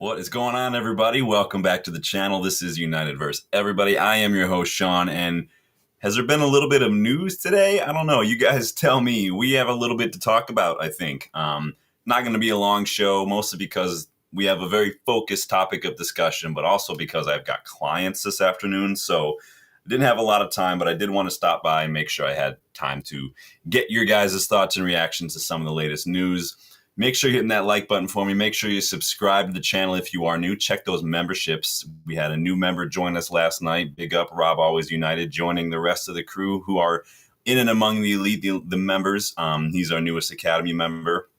What is going on, everybody? Welcome back to the channel. This is United vs. Everybody. I am your host, Sean, and has there been a little bit of news today? I don't know. You guys tell me. We have a little bit to talk about, I think. Not going to be a long show, mostly because we have a very focused topic of discussion, but also because I've got clients this afternoon, so I didn't have a lot of time, but I did want to stop by and make sure I had time to get your guys' thoughts and reactions to some of the latest news. Make sure you're hitting that like button for me. Make sure you subscribe to the channel if you are new. Check those memberships. We had a new member join us last night. Big up, Rob Always United, joining the rest of the crew who are in and among the elite, the members. He's our newest Academy member.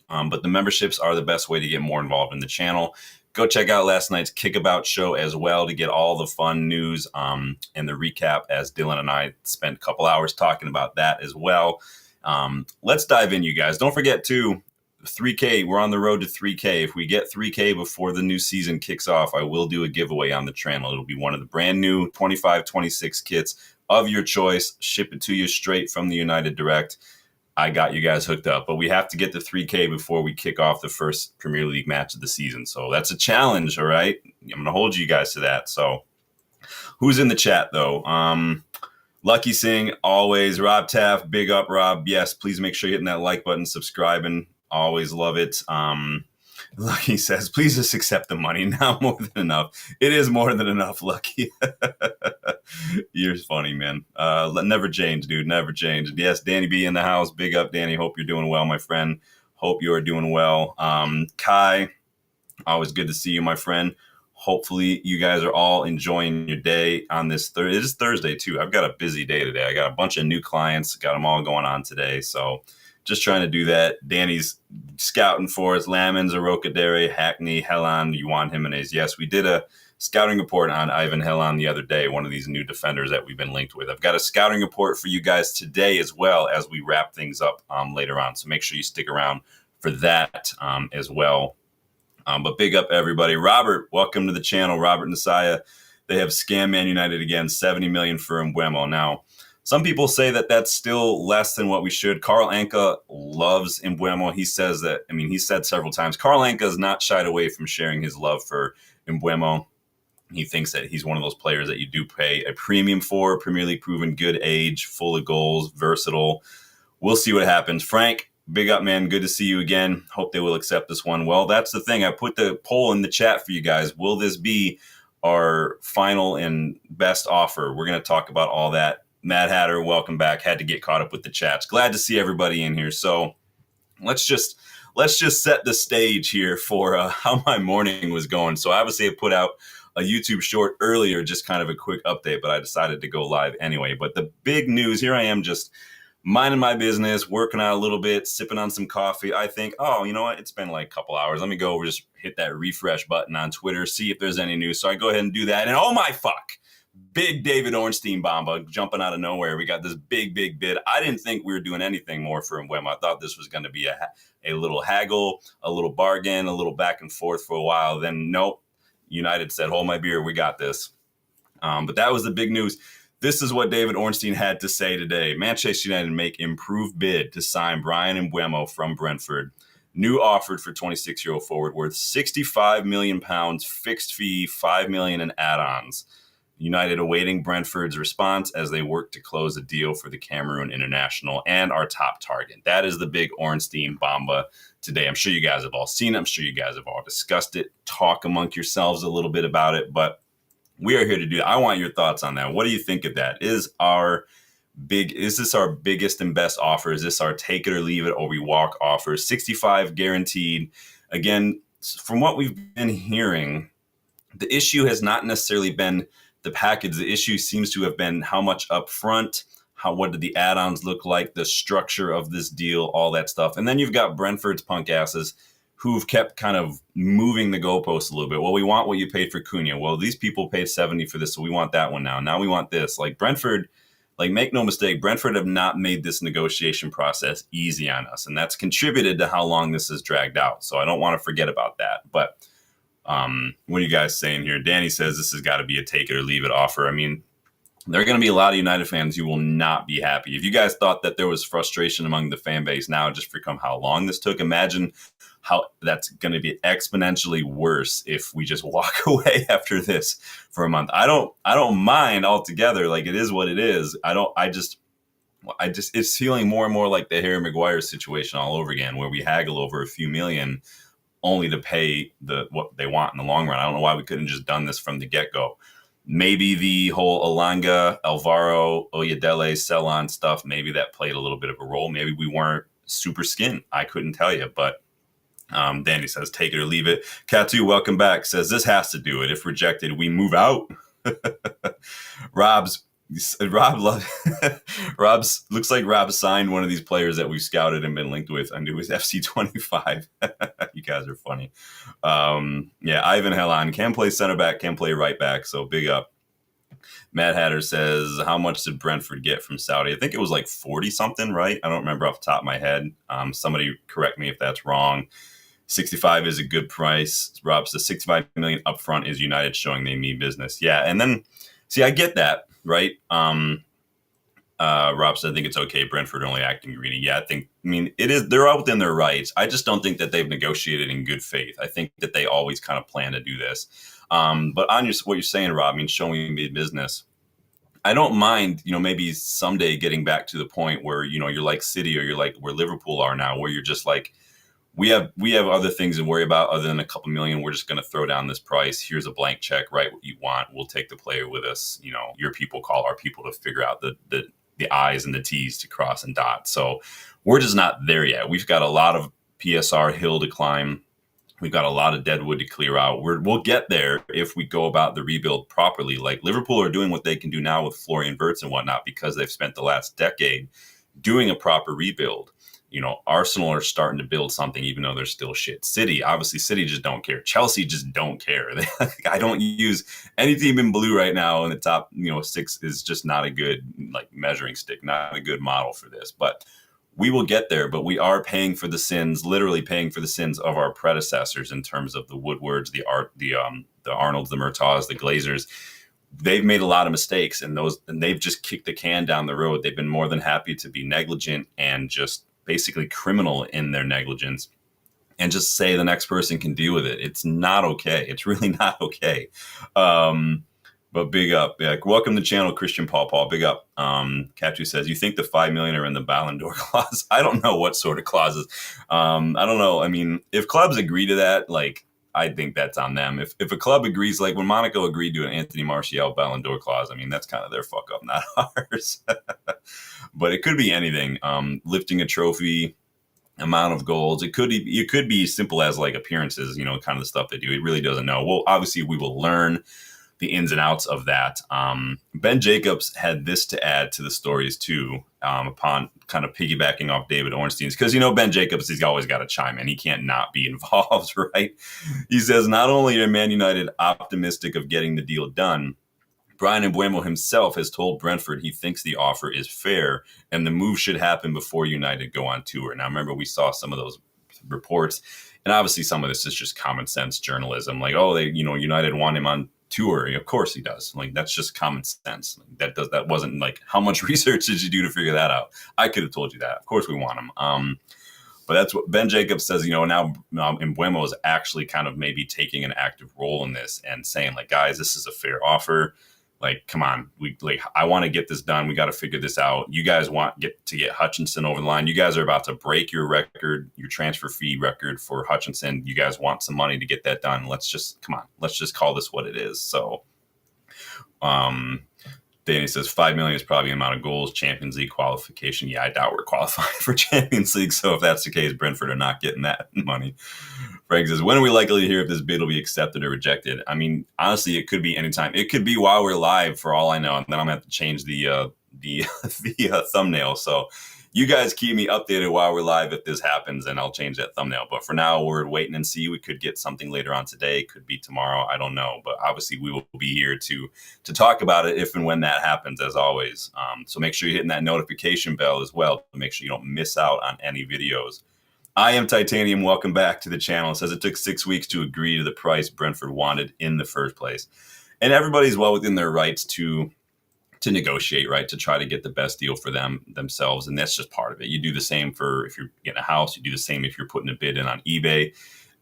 But the memberships are the best way to get more involved in the channel. Go check out last night's Kickabout show as well to get all the fun news and the recap, as Dylan and I spent a couple hours talking about that as well. Let's dive in, you guys. Don't forget to 3K. We're on the road to 3K. If we get 3K before the new season kicks off, I will do a giveaway on the channel. It'll be one of the brand new 25-26 kits of your choice. Ship it to you straight from the United Direct. I got you guys hooked up, but we have to get to 3K before we kick off the first Premier League match of the season. So that's a challenge, all right? I'm going to hold you guys to that. So who's in the chat, though? Lucky Singh, always. Rob Taff, big up, Rob. Yes, please make sure you're hitting that like button, subscribing. Always love it. Lucky says, please just accept the money. Now more than enough. It is more than enough, Lucky. You're funny, man. Never change, dude. Never change. Yes, Danny B in the house. Big up, Danny. Hope you're doing well, my friend. Hope you are doing well. Kai, always good to see you, my friend. Hopefully you guys are all enjoying your day on this Thursday. It is Thursday, too. I've got a busy day today. I got a bunch of new clients. Got them all going on today, so just trying to do that. Danny's scouting for us. Lamens, Arokadere, Hackney, Helan, Juan Jimenez. Yes, we did a scouting report on Ivan Helan the other day, one of these new defenders that we've been linked with. I've got a scouting report for you guys today as well as we wrap things up later on. So make sure you stick around for that as well. But big up, everybody. Robert, welcome to the channel. Robert and Nasaya, they have scammed Man United again, $70 million for Mbeumo. Now, some people say that that's still less than what we should. Carl Anka loves Mbeumo. He says that, he said several times, Carl Anka has not shied away from sharing his love for Mbeumo. He thinks that he's one of those players that you do pay a premium for. Premier League proven, good age, full of goals, versatile. We'll see what happens. Frank, big up, man. Good to see you again. Hope they will accept this one. Well, that's the thing. I put the poll in the chat for you guys. Will this be our final and best offer? We're going to talk about all that. Mad Hatter, welcome back. Had to get caught up with the chats. Glad to see everybody in here. So let's just set the stage here for how my morning was going. So obviously I put out a YouTube short earlier, just kind of a quick update, but I decided to go live anyway. But the big news, here I am just minding my business, working out a little bit, sipping on some coffee. I think, oh, you know what? It's been like a couple hours. Let me go over, just hit that refresh button on Twitter, see if there's any news. So I go ahead and do that. And oh my fuck. Big David Ornstein bomba jumping out of nowhere. We got this big bid. I didn't think we were doing anything more for Mbeumo. I thought this was going to be a little haggle, a little bargain, a little back and forth for a while. Then nope. United said, hold my beer. We got this. But that was the big news. This is what David Ornstein had to say today. Manchester United make improved bid to sign Bryan Mbeumo from Brentford. New offered for 26-year-old forward worth £65 million, fixed fee, $5 million in add-ons. United awaiting Brentford's response as they work to close a deal for the Cameroon international and our top target. That is the big Ornstein bomba today. I'm sure you guys have all seen it. I'm sure you guys have all discussed it. Talk among yourselves a little bit about it, but we are here to do that. I want your thoughts on that. What do you think of that? Is this our biggest and best offer? Is this our take it or leave it or we walk offer? 65 guaranteed. Again, from what we've been hearing, the issue has not necessarily been the package. The issue seems to have been how much up front, what did the add-ons look like, the structure of this deal, all that stuff. And then you've got Brentford's punk asses who've kept kind of moving the goalposts a little bit. Well, we want what you paid for Cunha. Well, these people paid 70 for this, so we want that one now. Now we want this. Like Brentford, make no mistake, Brentford have not made this negotiation process easy on us. And that's contributed to how long this has dragged out. So I don't want to forget about that. But what are you guys saying here? Danny says this has got to be a take it or leave it offer. there are going to be a lot of United fans who will not be happy. If you guys thought that there was frustration among the fan base now just from how long this took, imagine how that's going to be exponentially worse if we just walk away after this for a month. I don't mind altogether. Like, it is what it is. It's feeling more and more like the Harry Maguire situation all over again, where we haggle over a few million only to pay what they want in the long run. I don't know why we couldn't just done this from the get-go. Maybe the whole Elanga, Alvaro, Oyedele, sell-on stuff, maybe that played a little bit of a role. Maybe we weren't super skinned. I couldn't tell you, but Danny says, take it or leave it. Katu, welcome back, says, this has to do it. If rejected, we move out. Rob's looks like Rob signed one of these players that we've scouted and been linked with under his FC25. You guys are funny. Yeah, Ivan Hellan can play center back, can play right back, so big up. Matt Hatter says, how much did Brentford get from Saudi? I think it was like 40 something, right? I don't remember off the top of my head. Somebody correct me if that's wrong. 65 is a good price. Rob says 65 million upfront is United showing they mean business. Yeah, and then see, I get that, right? Rob said, I think it's okay. Brentford only acting greedy. Yeah, I mean, it is. They're all within their rights. I just don't think that they've negotiated in good faith. I think that they always kind of plan to do this. But on what you're saying, Rob, I mean, showing me business. I don't mind, maybe someday getting back to the point where, you're like City or you're like where Liverpool are now, where you're just like, we have other things to worry about other than a couple million. We're just going to throw down this price. Here's a blank check. Write what you want. We'll take the player with us. Your people call our people to figure out the I's and the T's to cross and dot. So we're just not there yet. We've got a lot of PSR hill to climb. We've got a lot of Deadwood to clear out. We'll get there if we go about the rebuild properly. Like, Liverpool are doing what they can do now with Florian Wirtz and whatnot because they've spent the last decade doing a proper rebuild. Arsenal are starting to build something, even though they're still shit. City just don't care. Chelsea just don't care. I don't use any team in blue right now in the top, 6 is just not a good measuring stick, not a good model for this. But we will get there. But we are paying for the sins, literally paying for the sins of our predecessors in terms of the Woodwards, the Arnolds, the Murtaughs, the Glazers. They've made a lot of mistakes, and they've just kicked the can down the road. They've been more than happy to be negligent and just basically criminal in their negligence and just say the next person can deal with it. It's not okay. It's really not okay. But big up. Yeah, welcome to the channel, Christian Paul. Big up. Katu says, you think the 5 million are in the Ballon d'Or clause? I don't know what sort of clauses. I don't know. I mean, if clubs agree to that, I think that's on them. If a club agrees, like when Monaco agreed to an Anthony Martial Ballon d'Or clause, I mean, that's kind of their fuck up, not ours. But it could be anything. Lifting a trophy, amount of goals. It could be simple as appearances, kind of the stuff they do. It really doesn't know. Well, obviously we will learn the ins and outs of that. Ben Jacobs had this to add to the stories too, upon kind of piggybacking off David Ornstein's, because Ben Jacobs, he's always got to chime in. He can't not be involved, right? He says, not only are Man United optimistic of getting the deal done, Bryan Mbeumo himself has told Brentford he thinks the offer is fair and the move should happen before United go on tour. Now, remember, we saw some of those reports, and obviously some of this is just common sense journalism. United want him on tour. Of course he does. That's just common sense. That wasn't how much research did you do to figure that out? I could have told you that. Of course we want him. But that's what Ben Jacobs says, now Mbeumo is actually kind of maybe taking an active role in this and saying, guys, this is a fair offer. Come on, I want to get this done. We got to figure this out. You guys want to get Hutchinson over the line. You guys are about to break your record, your transfer fee record for Hutchinson. You guys want some money to get that done. Let's just call this what it is. So, Danny says 5 million is probably the amount of goals, Champions League qualification. Yeah, I doubt we're qualifying for Champions League. So if that's the case, Brentford are not getting that money. Frank says, when are we likely to hear if this bid will be accepted or rejected? I mean, honestly, it could be anytime. It could be while we're live, for all I know, and then I'm gonna have to change the thumbnail. So you guys keep me updated while we're live if this happens, and I'll change that thumbnail. But for now, we're waiting and see. We could get something later on today. Could be tomorrow. I don't know. But obviously, we will be here to talk about it if and when that happens, as always. So make sure you're hitting that notification bell as well to make sure you don't miss out on any videos. I am Titanium. Welcome back to the channel. It says it took 6 weeks to agree to the price Brentford wanted in the first place. And everybody's well within their rights to to negotiate, right? To try to get the best deal for themselves. And that's just part of it. You do the same for if you're getting a house, you do the same if you're putting a bid in on eBay.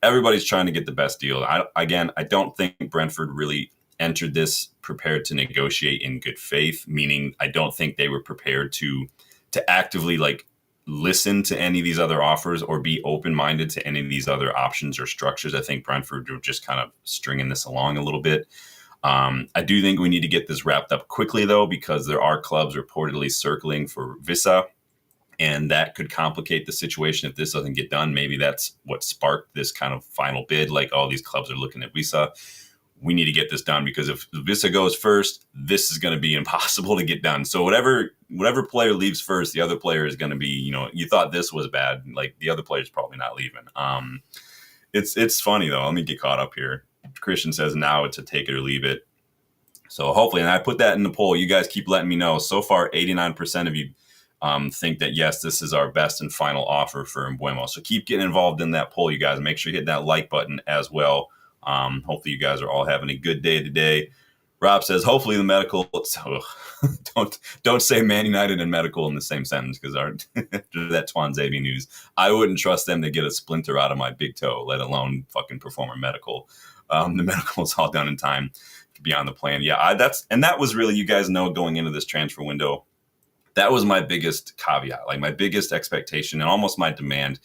Everybody's trying to get the best deal. I don't think Brentford really entered this prepared to negotiate in good faith, meaning I don't think they were prepared to actively like listen to any of these other offers or be open-minded to any of these other options or structures. I think Brentford were just kind of stringing this along a little bit. I do think we need to get this wrapped up quickly, though, because there are clubs reportedly circling for Vissa, and that could complicate the situation if this doesn't get done. Maybe that's what sparked this kind of final bid. Like, all these clubs are looking at Vissa. We need to get this done because if Vissa goes first, this is going to be impossible to get done. So whatever player leaves first, the other player is going to be, you thought this was bad. Like, the other player's probably not leaving. It's funny, though. Let me get caught up here. Christian says now it's a take it or leave it. So hopefully, and I put that in the poll. You guys keep letting me know. So far, 89% of you think that, yes, this is our best and final offer for Mbeumo. So keep getting involved in that poll, you guys. Make sure you hit that like button as well. Hopefully you guys are all having a good day today. Rob says, hopefully the medical, don't say Man United and medical in the same sentence, because that Twanzebe news, I wouldn't trust them to get a splinter out of my big toe, let alone fucking perform a medical. The medical is all done in time to be on the plan. Yeah, that was really, you guys know, going into this transfer window, that was my biggest caveat, like my biggest expectation and almost my demand.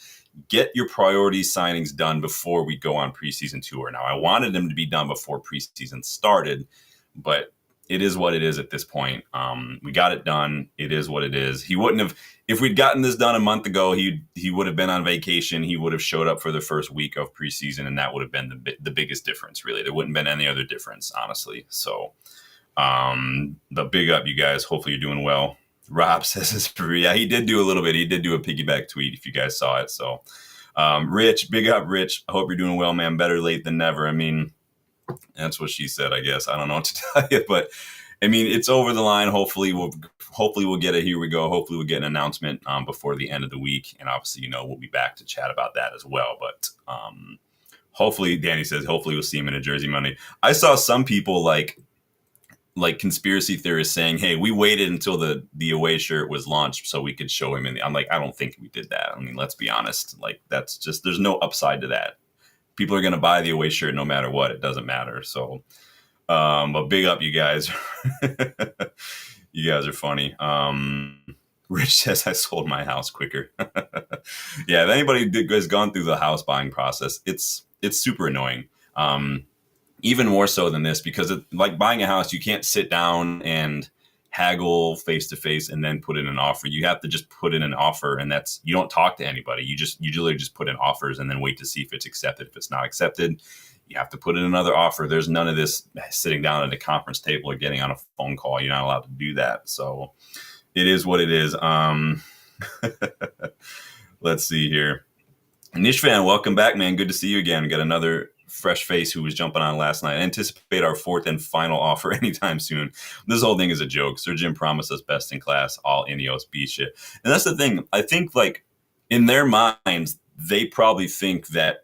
Get your priority signings done before we go on preseason tour. Now, I wanted them to be done before preseason started, but it is what it is at this point. We got it done. It is what it is. He wouldn't have, if we'd gotten this done a month ago, he would have been on vacation. He would have showed up for the first week of preseason, and that would have been the biggest difference, really. There wouldn't have been any other difference, honestly. So, but big up, you guys. Hopefully you're doing well. Rob says it's free. Yeah, he did do a little bit. He did do a piggyback tweet if you guys saw it. So, Rich, big up, Rich. I hope you're doing well, man. Better late than never. I mean, that's what she said, I guess. I don't know what to tell you, but I mean, it's over the line. Hopefully we'll get it. Here we go. Hopefully we'll get an announcement before the end of the week. And obviously, we'll be back to chat about that as well. But hopefully, Danny says, hopefully we'll see him in a jersey Monday. I saw some people like conspiracy theorists saying, hey, we waited until the away shirt was launched so we could show him. I'm like, I don't think we did that. I mean, let's be honest. Like, that's just, there's no upside to that. People are going to buy the away shirt no matter what. It doesn't matter. So, but big up, you guys. You guys are funny. Rich says I sold my house quicker. Yeah, if anybody has gone through the house buying process, it's super annoying. Even more so than this, because like buying a house, you can't sit down and haggle face to face and then put in an offer. You have to just put in an offer, and you don't talk to anybody. You usually just put in offers and then wait to see if it's accepted. If it's not accepted, you have to put in another offer. There's none of this sitting down at a conference table or getting on a phone call. You're not allowed to do that. So it is what it is. Let's see here. Nishvan, welcome back, man. Good to see you again. We got another fresh face who was jumping on last night. I anticipate our fourth and final offer anytime soon. This whole thing is a joke. Sir Jim promised us best in class, all Ineos B shit. And that's the thing. I think, like, in their minds, they probably think that,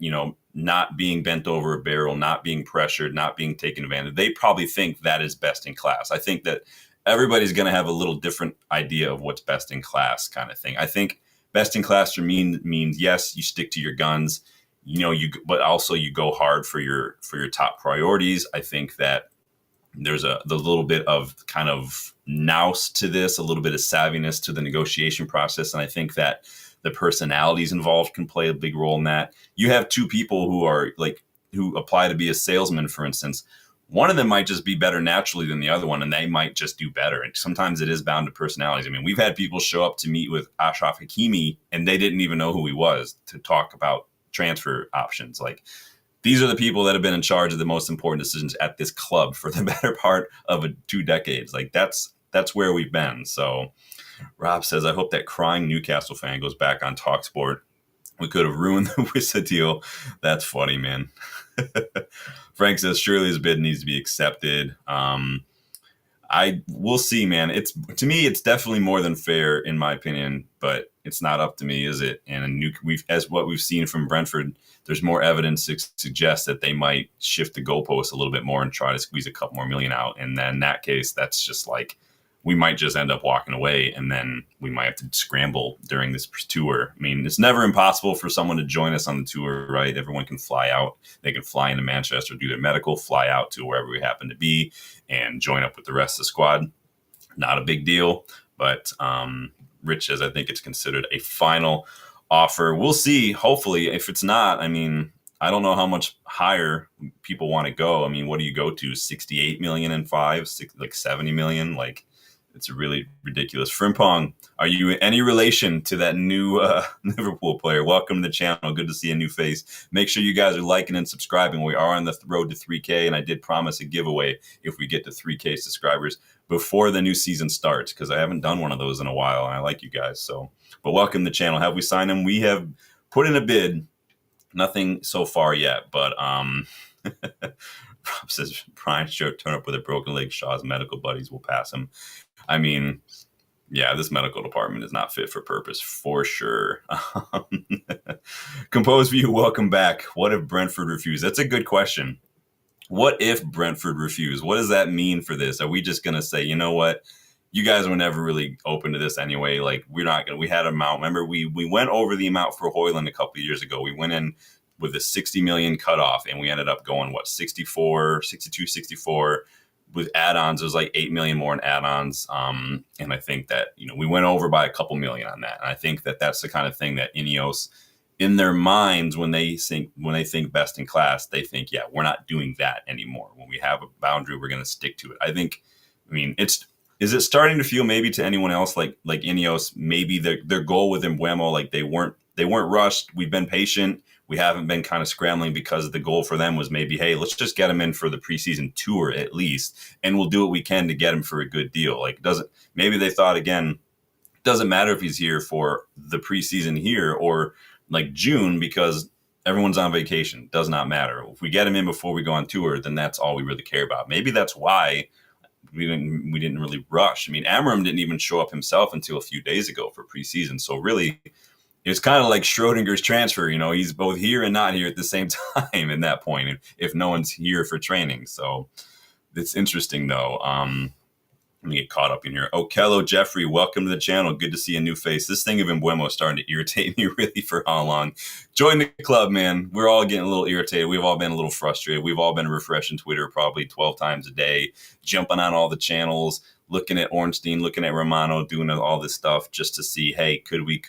not being bent over a barrel, not being pressured, not being taken advantage, they probably think that is best in class. I think that everybody's going to have a little different idea of what's best in class kind of thing. I think best in class for me means, yes, you stick to your guns, but also you go hard for your top priorities. I think that there's the little bit of kind of nous to this, a little bit of savviness to the negotiation process. And I think that the personalities involved can play a big role in that. You have two people who apply to be a salesman, for instance. One of them might just be better naturally than the other one, and they might just do better. And sometimes it is bound to personalities. I mean, we've had people show up to meet with Achraf Hakimi, and they didn't even know who he was, to talk about transfer options. Like, these are the people that have been in charge of the most important decisions at this club for the better part of 2 decades. Like, that's where we've been. So Rob says, I hope that crying Newcastle fan goes back on TalkSport. We could have ruined the Wissa deal. That's funny, man. Frank says, surely his bid needs to be accepted. We'll see, man. To me, it's definitely more than fair, in my opinion, but it's not up to me, is it? And as what we've seen from Brentford, there's more evidence to suggest that they might shift the goalposts a little bit more and try to squeeze a couple more million out. And then in that case, that's just like, we might just end up walking away, and then we might have to scramble during this tour. I mean, it's never impossible for someone to join us on the tour, right? Everyone can fly out. They can fly into Manchester, do their medical, fly out to wherever we happen to be, and join up with the rest of the squad. Not a big deal, but Rich says I think it's considered a final offer. We'll see. Hopefully, if it's not, I mean, I don't know how much higher people want to go. I mean, what do you go to? 68 million and five, like 70 million? Like, it's really ridiculous. Frimpong, are you any relation to that new Liverpool player? Welcome to the channel. Good to see a new face. Make sure you guys are liking and subscribing. We are on the road to 3K, and I did promise a giveaway if we get to 3K subscribers before the new season starts, because I haven't done one of those in a while, and I like you guys. So, but welcome to the channel. Have we signed him? We have put in a bid. Nothing so far yet, but Rob says Brian should turn up with a broken leg. Shaw's medical buddies will pass him. I mean, yeah, this medical department is not fit for purpose for sure. Composed View, welcome back. What if Brentford refused? That's a good question. What if Brentford refused? What does that mean for this? Are we just going to say, you know what? You guys were never really open to this anyway. Like, we're not going to, we had an amount. Remember, we went over the amount for Højlund a couple of years ago. We went in with a 60 million cutoff, and we ended up going, 62, 64 with add-ons. It was like 8 million more in add-ons. And I think that, we went over by a couple million on that. And I think that that's the kind of thing that Ineos, in their minds, when they think best in class, they think, yeah, we're not doing that anymore. When we have a boundary, we're going to stick to it. Is it starting to feel maybe to anyone else like Ineos, maybe their goal with Mbeumo, like they weren't rushed. We've been patient. We haven't been kind of scrambling, because the goal for them was maybe, hey, let's just get him in for the preseason tour at least, and we'll do what we can to get him for a good deal. Like, maybe they thought, again, doesn't matter if he's here for the preseason here or like June, because everyone's on vacation. Does not matter. If we get him in before we go on tour, then that's all we really care about. Maybe that's why we didn't really rush. I mean, Amorim didn't even show up himself until a few days ago for preseason. So really, it's kind of like Schrodinger's transfer. He's both here and not here at the same time in that point, if no one's here for training. So it's interesting, though. Let me get caught up in here. Okello Jeffrey, welcome to the channel. Good to see a new face. This thing of Mbeumo is starting to irritate me really for how long. Join the club, man. We're all getting a little irritated. We've all been a little frustrated. We've all been refreshing Twitter probably 12 times a day, jumping on all the channels, looking at Ornstein, looking at Romano, doing all this stuff just to see, hey, could we?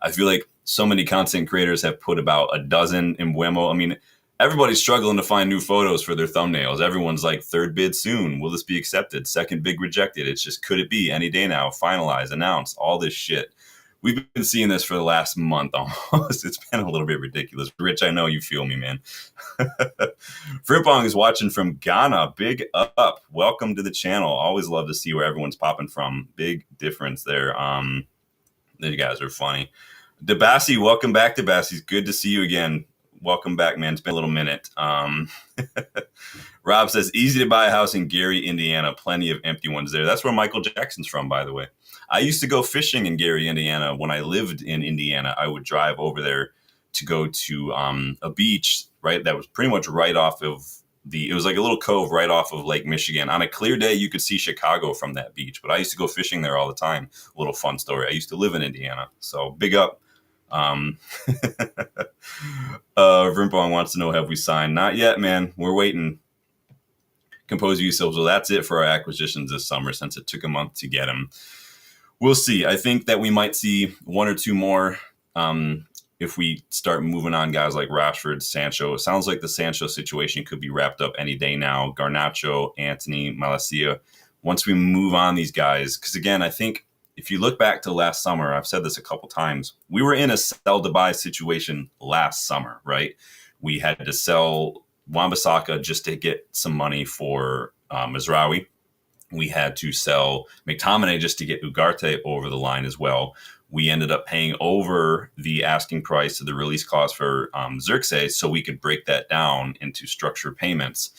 I feel like so many content creators have put about a dozen Mbeumo. I mean, everybody's struggling to find new photos for their thumbnails. Everyone's like, third bid soon. Will this be accepted? Second bid rejected. It's just, could it be any day now? Finalized, announced, all this shit. We've been seeing this for the last month almost. It's been a little bit ridiculous. Rich, I know you feel me, man. Frimpong is watching from Ghana. Big up. Welcome to the channel. Always love to see where everyone's popping from. Big difference there. You guys are funny. Debassi, welcome back, Debassi. Good to see you again. Welcome back, man. It's been a little minute. Rob says, easy to buy a house in Gary, Indiana. Plenty of empty ones there. That's where Michael Jackson's from, by the way. I used to go fishing in Gary, Indiana. When I lived in Indiana, I would drive over there to go to a beach, right? That was pretty much right off of it was like a little cove right off of Lake Michigan. On a clear day, you could see Chicago from that beach. But I used to go fishing there all the time. A little fun story. I used to live in Indiana. So big up. Rimpong wants to know, have we signed? Not yet, man. We're waiting. Compose yourselves. Well, that's it for our acquisitions this summer, since it took a month to get them. We'll see. I think that we might see one or two more if we start moving on guys like Rashford, Sancho. It sounds like the Sancho situation could be wrapped up any day now. Garnacho, Anthony, Malacia. Once we move on these guys, because again, I think if you look back to last summer, I've said this a couple times, we were in a sell to buy situation last summer, right? We had to sell Wan-Bissaka just to get some money for Mazraoui. We had to sell McTominay just to get Ugarte over the line as well. We ended up paying over the asking price of the release clause for Xerxes so we could break that down into structured payments.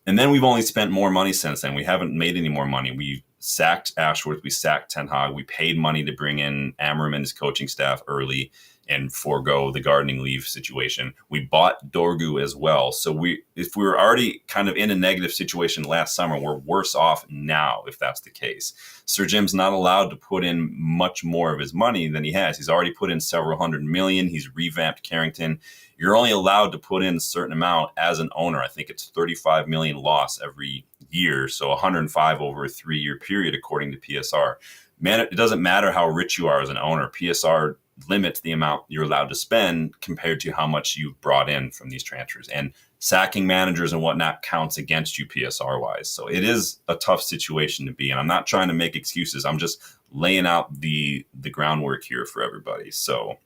And then we've only spent more money since then. We haven't made any more money. We sacked Ashworth. We sacked Ten Hag. We paid money to bring in Amorim and his coaching staff early. and forego the gardening leave situation. We bought Dorgu as well. So if we were already kind of in a negative situation last summer, we're worse off now if that's the case. Sir Jim's not allowed to put in much more of his money than he has. He's already put in several hundred million. He's revamped Carrington. You're only allowed to put in a certain amount as an owner. I think it's 35 million loss every year. So 105 over a 3-year period, according to PSR. Man, it doesn't matter how rich you are as an owner. PSR limits the amount you're allowed to spend compared to how much you've brought in from these transfers. And sacking managers and whatnot counts against you PSR wise. So it is a tough situation to be in. I'm not trying to make excuses. I'm just laying out the groundwork here for everybody. So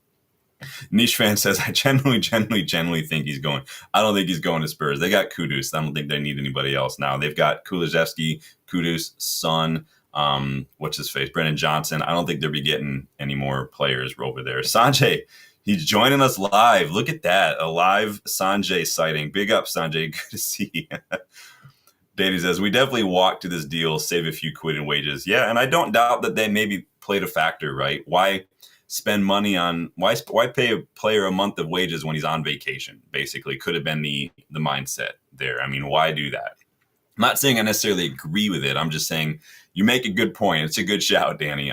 Niche Fan says, I genuinely think he's going. I don't think he's going to Spurs. They got Kudus. I don't think they need anybody else now. They've got Kulusevski, Kudus, Son, what's his face, Brennan Johnson. I don't think they'll be getting any more players over there. Sanjay, he's joining us live. Look at that, a live Sanjay sighting. Big up, Sanjay. Good to see you. Davey says, we definitely walked to this deal, save a few quid in wages. Yeah, and I don't doubt that they maybe played a factor, right? Why spend money on, why pay a player a month of wages when he's on vacation? Basically, could have been the mindset there. I mean, why do that? I'm not saying I necessarily agree with it. I'm just saying you make a good point. It's a good shout, Danny.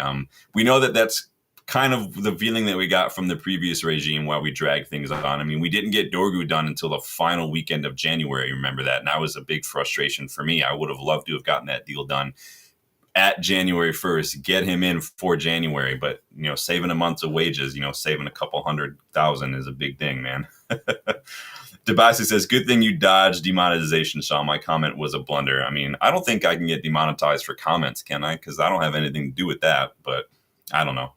We know that that's kind of the feeling that we got from the previous regime while we dragged things on. I mean, we didn't get Dorgu done until the final weekend of January. Remember that? And that was a big frustration for me. I would have loved to have gotten that deal done at January 1st, get him in for January. But, saving a month's of wages, saving a couple 100,000 is a big thing, man. Debasi says, good thing you dodged demonetization, Sean. My comment was a blunder. I mean, I don't think I can get demonetized for comments, can I? Because I don't have anything to do with that, but I don't know.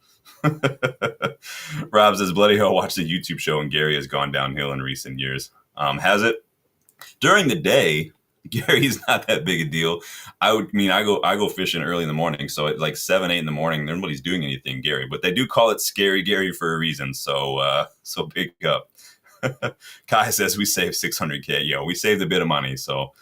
Rob says, bloody hell, watch the YouTube show and Gary has gone downhill in recent years. Has it? During the day, Gary's not that big a deal. I go fishing early in the morning. So at like 7, 8 in the morning, nobody's doing anything, Gary. But they do call it Scary Gary for a reason. So big up. Kai says we saved 600K. Yo, we saved a bit of money. So,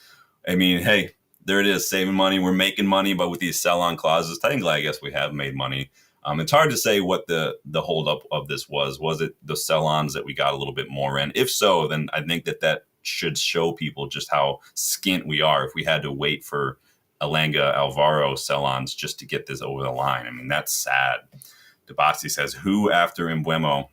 I mean, hey, there it is, saving money. We're making money, but with these sell-on clauses, technically, I guess we have made money. It's hard to say what the holdup of this was. Was it the sell-ons that we got a little bit more in? If so, then I think that should show people just how skint we are if we had to wait for Elanga Alvaro sell-ons just to get this over the line. I mean, that's sad. Debasi says, who after Mbeumo?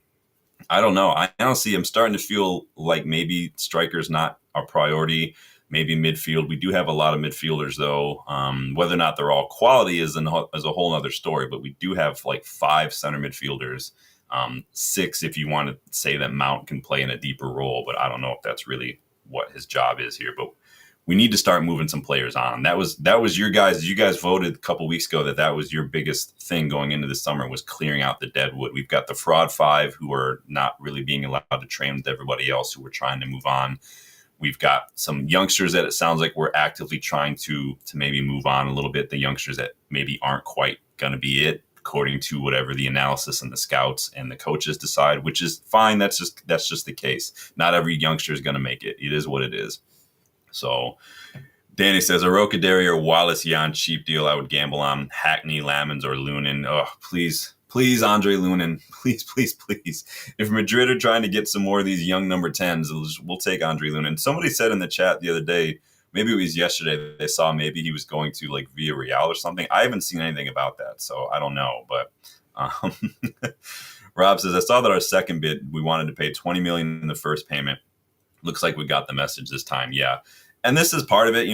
I don't know. I honestly am starting to feel like maybe striker's not our priority. Maybe midfield. We do have a lot of midfielders, though. Whether or not they're all quality is a whole other story. But we do have like 5 center midfielders, 6 if you want to say that Mount can play in a deeper role. But I don't know if that's really what his job is here. But we need to start moving some players on. That was your guys. You guys voted a couple weeks ago that was your biggest thing going into the summer was clearing out the Deadwood. We've got the fraud 5 who are not really being allowed to train with everybody else who we're trying to move on. We've got some youngsters that it sounds like we're actively trying to maybe move on a little bit. The youngsters that maybe aren't quite going to be it, according to whatever the analysis and the scouts and the coaches decide, which is fine. That's just the case. Not every youngster is going to make it. It is what it is. So Danny says, a Rocaderi or Wallace Jan cheap deal I would gamble on. Hackney, Lamens, or Lunin. Oh, please, Andre Lunin. Please. If Madrid are trying to get some more of these young number 10s, we'll take Andre Lunin. Somebody said in the chat the other day, maybe it was yesterday, they saw maybe he was going to like Villarreal or something. I haven't seen anything about that, so I don't know. But Rob says, I saw that our second bid, we wanted to pay $20 million in the first payment. Looks like we got the message this time. Yeah. And this is part of it.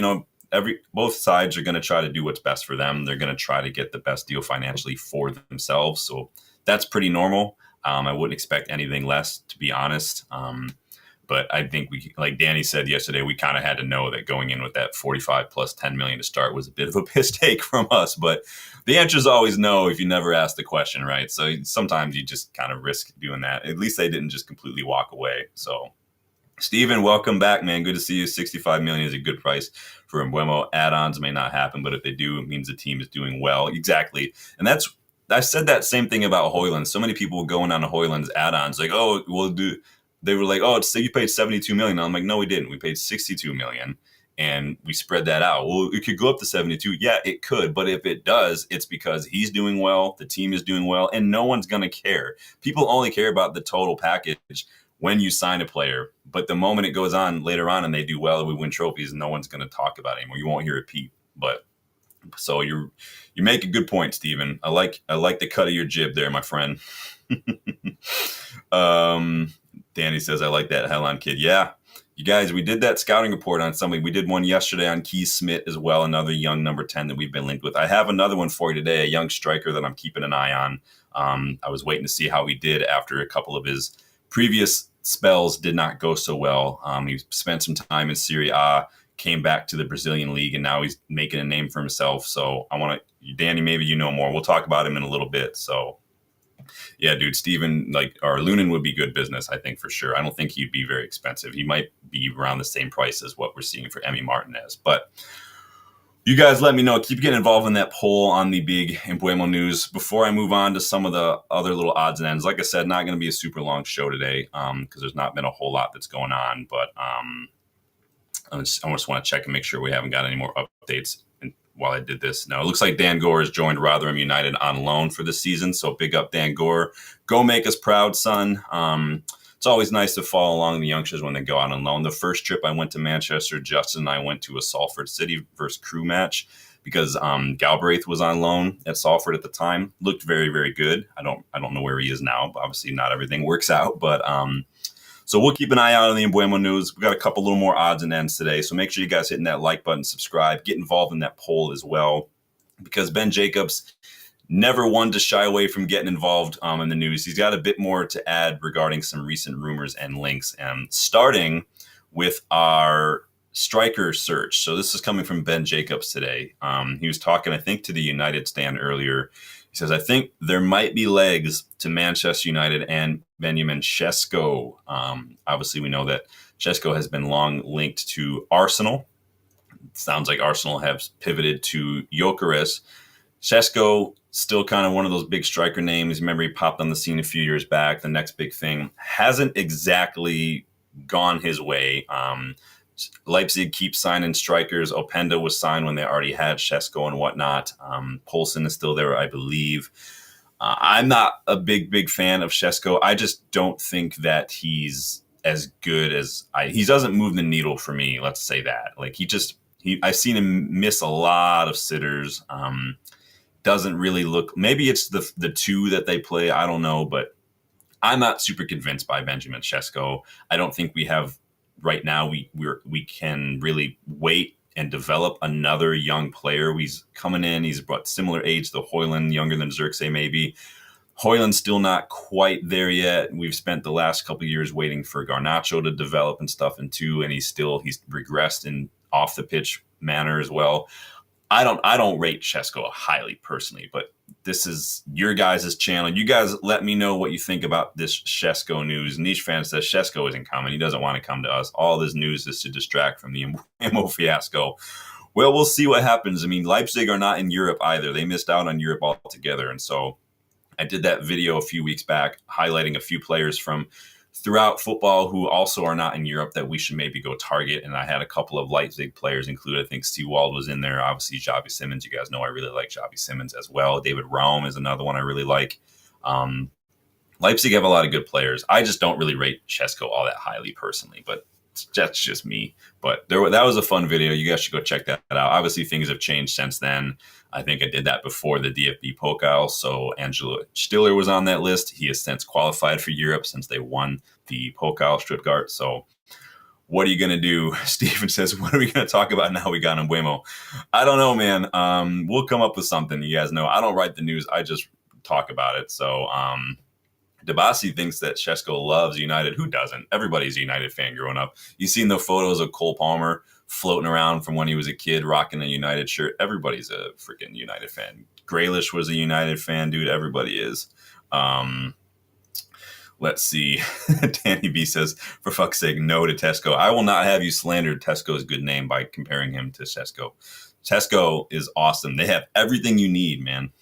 Both sides are going to try to do what's best for them. They're going to try to get the best deal financially for themselves. So that's pretty normal. I wouldn't expect anything less, to be honest. But I think we, like Danny said yesterday, we kind of had to know that going in with that 45 plus 10 million to start was a bit of a piss take from us. But the answer is always no if you never ask the question, right? So sometimes you just kind of risk doing that. At least they didn't just completely walk away. So Steven, welcome back, man. Good to see you. 65 million is a good price for Mbeumo. Add-ons may not happen, but if they do, it means the team is doing well. Exactly. And I said that same thing about Højlund. So many people going on to Højlund's add-ons like, oh, we'll do they were like, oh, so you paid 72 million. I'm like, no, we didn't. We paid 62 million and we spread that out. Well, it could go up to 72. Yeah, it could. But if it does, it's because he's doing well, the team is doing well, and no one's going to care. People only care about the total package when you sign a player. But the moment it goes on later on and they do well, we win trophies, no one's going to talk about it anymore. You won't hear a peep. But so you make a good point, Steven. I like the cut of your jib there, my friend. Danny says, I like that Hell on kid. Yeah. You guys, we did that scouting report on somebody. We did one yesterday on Keith Smith as well, another young number 10 that we've been linked with. I have another one for you today, a young striker that I'm keeping an eye on. I was waiting to see how he did after a couple of his previous spells did not go so well. He spent some time in Serie A, came back to the Brazilian league, and now he's making a name for himself. So I want to, Danny, maybe you know more. We'll talk about him in a little bit. So yeah, dude, Steven, or Lunin would be good business, I think, for sure. I don't think he'd be very expensive. He might be around the same price as what we're seeing for Emi Martinez. But you guys let me know. Keep getting involved in that poll on the big Mbeumo news. Before I move on to some of the other little odds and ends, like I said, not going to be a super long show today because there's not been a whole lot that's going on. But I just want to check and make sure we haven't got any more updates while I did this. Now, it looks like Dan Gore has joined Rotherham United on loan for this season. So big up, Dan Gore. Go make us proud, son. It's always nice to follow along the youngsters when they go out on loan. The first trip I went to Manchester, Justin and I went to a Salford City versus Crew match because Galbraith was on loan at Salford at the time. Looked very, very good. I don't know where he is now, but obviously not everything works out. But so we'll keep an eye out on the Mbeumo news. We've got a couple little more odds and ends today. So make sure you guys hitting that like button, subscribe, get involved in that poll as well. Because Ben Jacobs never one to shy away from getting involved in the news. He's got a bit more to add regarding some recent rumors and links. And starting with our striker search. So this is coming from Ben Jacobs today. He was talking, I think, to the United stand earlier. He says, I think there might be legs to Manchester United and Benjamin Sesko. Obviously, we know that Sesko has been long linked to Arsenal. It sounds like Arsenal have pivoted to Gyökeres. Sesko, still kind of one of those big striker names. Remember, he popped on the scene a few years back. The next big thing hasn't exactly gone his way. Leipzig keeps signing strikers. Openda was signed when they already had Sesko and whatnot. Poulsen is still there, I believe. I'm not a big fan of Sesko. I just don't think that he's as good as he doesn't move the needle for me. Let's say that. Like I've seen him miss a lot of sitters. Doesn't really look. Maybe it's the two that they play. I don't know, but I'm not super convinced by Benjamin Sesko. I don't think we have. Right now, we can really wait and develop another young player. He's coming in. He's about similar age to Højlund, younger than Xerxes maybe. Højlund's still not quite there yet. We've spent the last couple of years waiting for Garnacho to develop and stuff, and he's regressed in off the pitch manner as well. I don't rate Sesko highly personally, but this is your guys' channel. You guys let me know what you think about this Sesko news. Niche fan says Sesko isn't coming. He doesn't want to come to us. All this news is to distract from the Mbeumo fiasco. Well, we'll see what happens. I mean, Leipzig are not in Europe either. They missed out on Europe altogether. And so I did that video a few weeks back highlighting a few players from throughout football who also are not in Europe that we should maybe go target. And I had a couple of Leipzig players included. I think Seawald was in there. Obviously, Xavi Simons. You guys know I really like Xavi Simons as well. David Raum is another one I really like. Leipzig have a lot of good players. I just don't really rate Sesko all that highly personally, but that's just me. But that was a fun video. You guys should go check that out. Obviously, things have changed since then. I think I did that before the DFB Pokal. So Angelo Stiller was on that list. He has since qualified for Europe since they won the Pokal Stuttgart. So what are you going to do? Steven says, what are we going to talk about now we got Mbeumo? I don't know, man. We'll come up with something. You guys know I don't write the news. I just talk about it. So Debasi thinks that Sesko loves United. Who doesn't? Everybody's a United fan growing up. You've seen the photos of Cole Palmer floating around from when he was a kid rocking a United shirt. Everybody's a freaking United fan. Grealish was a United fan, dude. Everybody is. Let's see. Danny B says, for fuck's sake, no to Tesco. I will not have you slander Tesco's good name by comparing him to Sesko. Sesko is awesome. They have everything you need, man.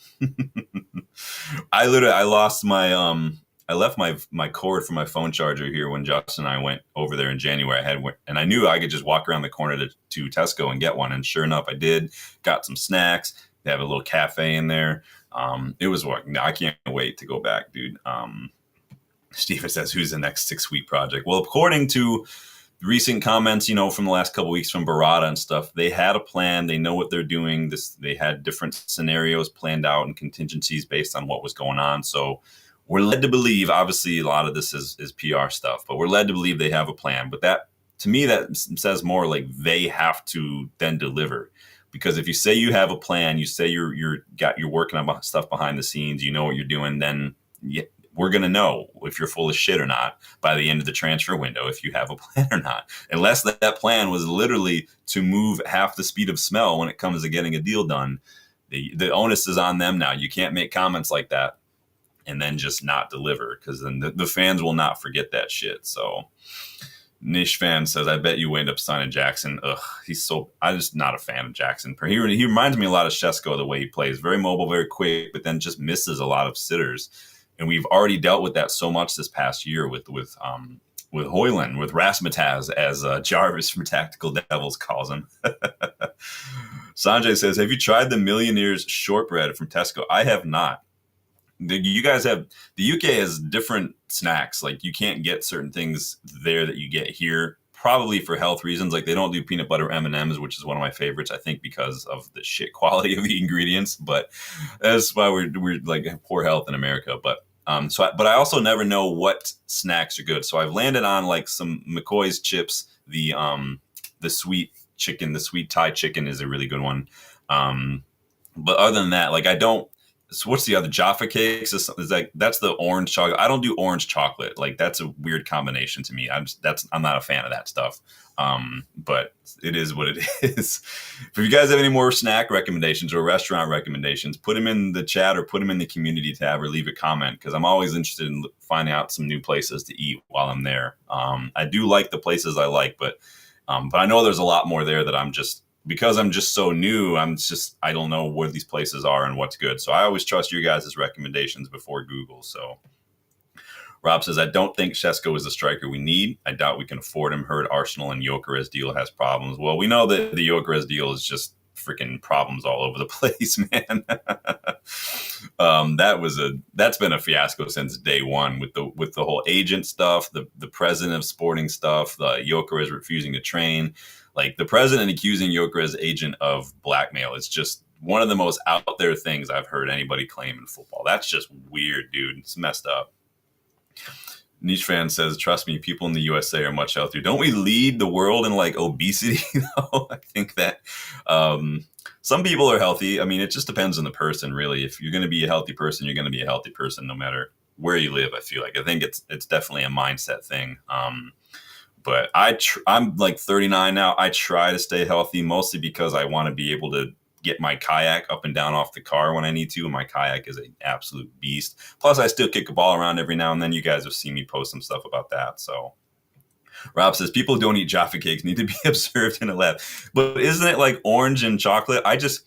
I lost my I left my cord for my phone charger here when Justin and I went over there in January. And I knew I could just walk around the corner to Tesco and get one. And sure enough, I did. Got some snacks. They have a little cafe in there. It was working. I can't wait to go back, dude. Steven says, who's the next 6-week project? Well, according to recent comments, from the last couple of weeks from Barada and stuff, they had a plan. They know what they're doing. They had different scenarios planned out and contingencies based on what was going on. So we're led to believe, obviously, a lot of this is PR stuff, but we're led to believe they have a plan. But that, to me, that says more like they have to then deliver. Because if you say you have a plan, you say you're working on stuff behind the scenes, you know what you're doing, then we're going to know if you're full of shit or not by the end of the transfer window, if you have a plan or not. Unless that plan was literally to move half the speed of smell when it comes to getting a deal done. The onus is on them now. You can't make comments like that and then just not deliver, because then the fans will not forget that shit. So Niche Fan says, I bet you end up signing Jackson. Ugh, I'm just not a fan of Jackson. He reminds me a lot of Sesko, the way he plays. Very mobile, very quick, but then just misses a lot of sitters. And we've already dealt with that so much this past year with Hoyland, with Rasmataz, as Jarvis from Tactical Devils calls him. Sanjay says, have you tried the Millionaire's shortbread from Tesco? I have not. The UK has different snacks. Like, you can't get certain things there that you get here, probably for health reasons. Like, they don't do peanut butter M&Ms, which is one of my favorites, I think, because of the shit quality of the ingredients. But that's why we're like poor health in America. But but I also never know what snacks are good. So I've landed on like some McCoy's chips. The sweet chicken, the sweet Thai chicken is a really good one. But other than that, like, I don't. So what's the other Jaffa cakes? Is like, that's the orange chocolate. I don't do orange chocolate. Like, that's a weird combination to me. I'm not a fan of that stuff. But it is what it is. If you guys have any more snack recommendations or restaurant recommendations, put them in the chat or put them in the community tab or leave a comment, because I'm always interested in finding out some new places to eat while I'm there. I do like the places I like, but I know there's a lot more there that because I'm just so new, I don't know where these places are and what's good. So I always trust you guys' recommendations before Google. So Rob says, I don't think Sesko is the striker we need. I doubt we can afford him. Heard Arsenal and Gyökeres deal has problems. Well, we know that the Gyökeres deal is just freaking problems all over the place, man. That's been a fiasco since day one with the whole agent stuff, the president of sporting stuff, the Gyökeres refusing to train. Like, the president accusing Gyökeres' agent of blackmail is just one of the most out there things I've heard anybody claim in football. That's just weird, dude. It's messed up. Niche Fan says, trust me, people in the USA are much healthier. Don't we lead the world in like obesity though? I think that some people are healthy. I mean, it just depends on the person, really. If you're going to be a healthy person, you're going to be a healthy person no matter where you live. I feel like I think it's definitely a mindset thing. But I'm like 39 now. I try to stay healthy, mostly because I want to be able to get my kayak up and down off the car when I need to. And my kayak is an absolute beast. Plus, I still kick a ball around every now and then. You guys have seen me post some stuff about that. So Rob says, people who don't eat Jaffa cakes need to be observed in a lab. But isn't it like orange and chocolate? I just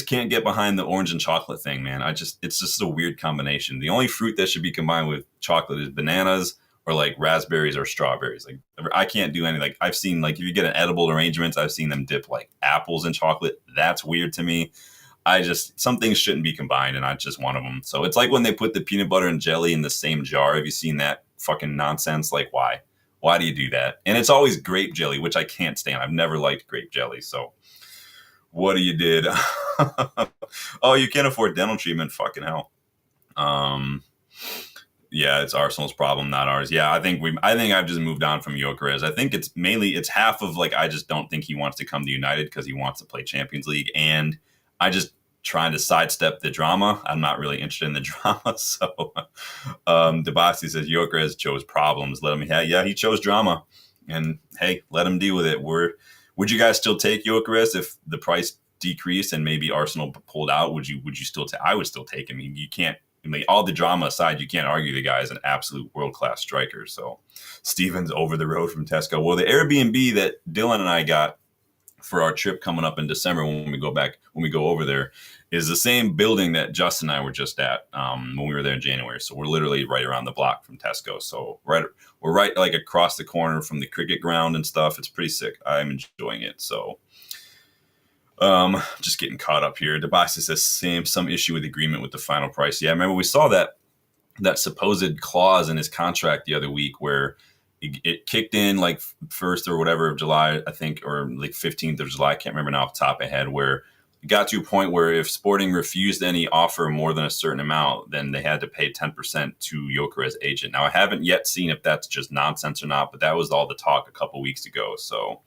can't get behind the orange and chocolate thing, man. It's just a weird combination. The only fruit that should be combined with chocolate is bananas, or like raspberries or strawberries. Like, I can't do any, like, I've seen, like, if you get an edible arrangements, I've seen them dip like apples in chocolate. That's weird to me. Some things shouldn't be combined, and that's just one of them. So it's like when they put the peanut butter and jelly in the same jar. Have you seen that fucking nonsense? Like, why? Why do you do that? And it's always grape jelly, which I can't stand. I've never liked grape jelly. So what you did? Oh, you can't afford dental treatment? Fucking hell. Yeah, it's Arsenal's problem, not ours. Yeah, I think I've just moved on from Gyökeres. I think it's half of like, I just don't think he wants to come to United because he wants to play Champions League, and I just trying to sidestep the drama. I'm not really interested in the drama. So Debasi says Gyökeres chose problems. Let him he chose drama, and hey, let him deal with it. Would you guys still take Gyökeres if the price decreased and maybe Arsenal pulled out? Would you still take? I would still take him. You can't. I mean, all the drama aside, you can't argue the guy is an absolute world-class striker. So Steven's over the road from Tesco. Well, the Airbnb that Dylan and I got for our trip coming up in December when we go over there, is the same building that Justin and I were just at when we were there in January. So we're literally right around the block from Tesco. So we're right like across the corner from the cricket ground and stuff. It's pretty sick. I'm enjoying it. So just getting caught up here. Debasi says some issue with agreement with the final price. Yeah, remember we saw that supposed clause in his contract the other week where it kicked in like 1st or whatever of July, I think, or like 15th of July. I can't remember now off the top of my head, where it got to a point where if Sporting refused any offer more than a certain amount, then they had to pay 10% to Gyökeres' agent. Now, I haven't yet seen if that's just nonsense or not, but that was all the talk a couple weeks ago. So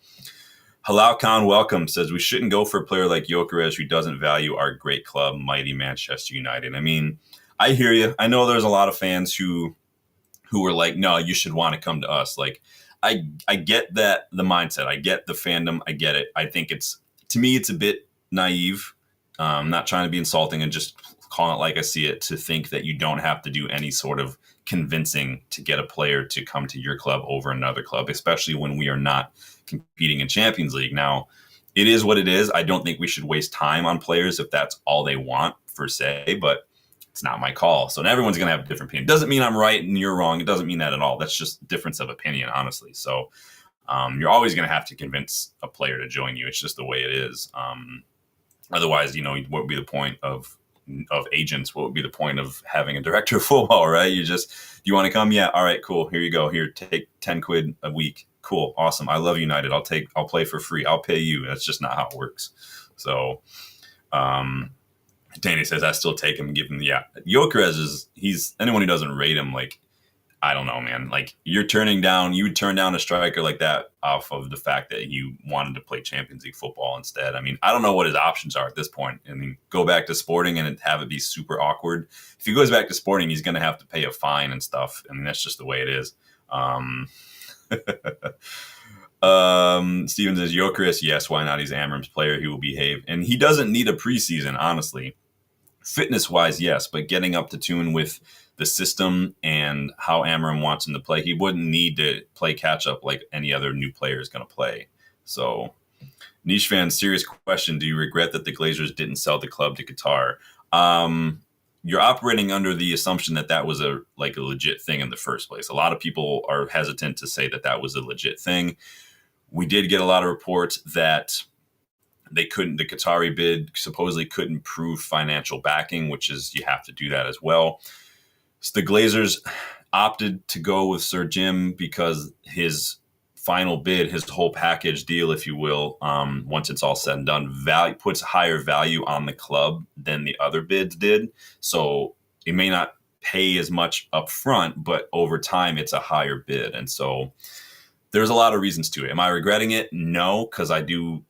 Halal Khan, welcome, says we shouldn't go for a player like Gyökeres who doesn't value our great club, mighty Manchester United. I mean, I hear you. I know there's a lot of fans who were like, no, you should want to come to us. Like, I get that, the mindset. I get the fandom. I get it. I think to me, it's a bit naive. I'm not trying to be insulting and just calling it like I see it, to think that you don't have to do any sort of convincing to get a player to come to your club over another club, especially when we are not competing in Champions League. Now, it is what it is. I don't think we should waste time on players if that's all they want, per se, but it's not my call. So everyone's going to have a different opinion. Doesn't mean I'm right and you're wrong. It doesn't mean that at all. That's just difference of opinion, honestly. So you're always going to have to convince a player to join you. It's just the way it is. Otherwise, what would be the point of agents? What would be the point of having a director of football, right? You want to come? Yeah. All right, cool. Here you go. Here, take 10 quid a week. Cool. Awesome. I love United. I'll play for free. I'll pay you. That's just not how it works. So, Danny says, I still take him and give him Gyökeres he's anyone who doesn't rate him, like, I don't know, man. Like, you would turn down a striker like that off of the fact that you wanted to play Champions League football instead. I mean, I don't know what his options are at this point. I mean, go back to Sporting and have it be super awkward. If he goes back to Sporting, he's going to have to pay a fine and stuff. I mean, that's just the way it is. Steven says, Gyökeres, yes, why not? He's Amorim's player. He will behave. And he doesn't need a preseason, honestly. Fitness-wise, yes, but getting up to tune with the system and how Amorim wants him to play, he wouldn't need to play catch-up like any other new player is going to play. So, Niche fan, serious question. Do you regret that the Glazers didn't sell the club to Qatar? You're operating under the assumption that was a legit thing in the first place. A lot of people are hesitant to say that was a legit thing. We did get a lot of reports that the Qatari bid supposedly couldn't prove financial backing, which is, you have to do that as well. So the Glazers opted to go with Sir Jim because his final bid, his whole package deal, if you will, once it's all said and done, puts higher value on the club than the other bids did. So it may not pay as much up front, but over time it's a higher bid. And so there's a lot of reasons to it. Am I regretting it? No, because I do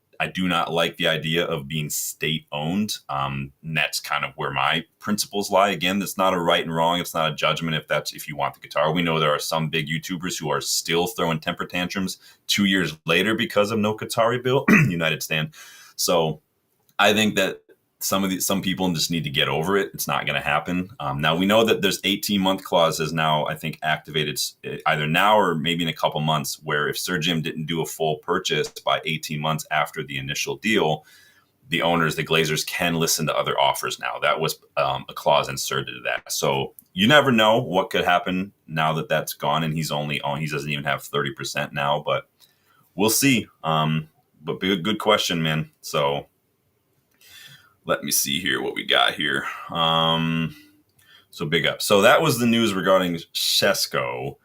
not like the idea of being state-owned. And that's kind of where my principles lie. Again, that's not a right and wrong. It's not a judgment if you want the Qatar. We know there are some big YouTubers who are still throwing temper tantrums 2 years later because of no Qatari bill, United stand. So I think that some people just need to get over it. It's not going to happen. Now, we know that there's 18-month clauses now, I think, activated either now or maybe in a couple months, where if Sir Jim didn't do a full purchase by 18 months after the initial deal, the owners, the Glazers, can listen to other offers now. That was a clause inserted to that. So you never know what could happen now that that's gone, and he doesn't even have 30% now, but we'll see. But good question, man. So let me see here what we got here. So big up. So that was the news regarding Sesko.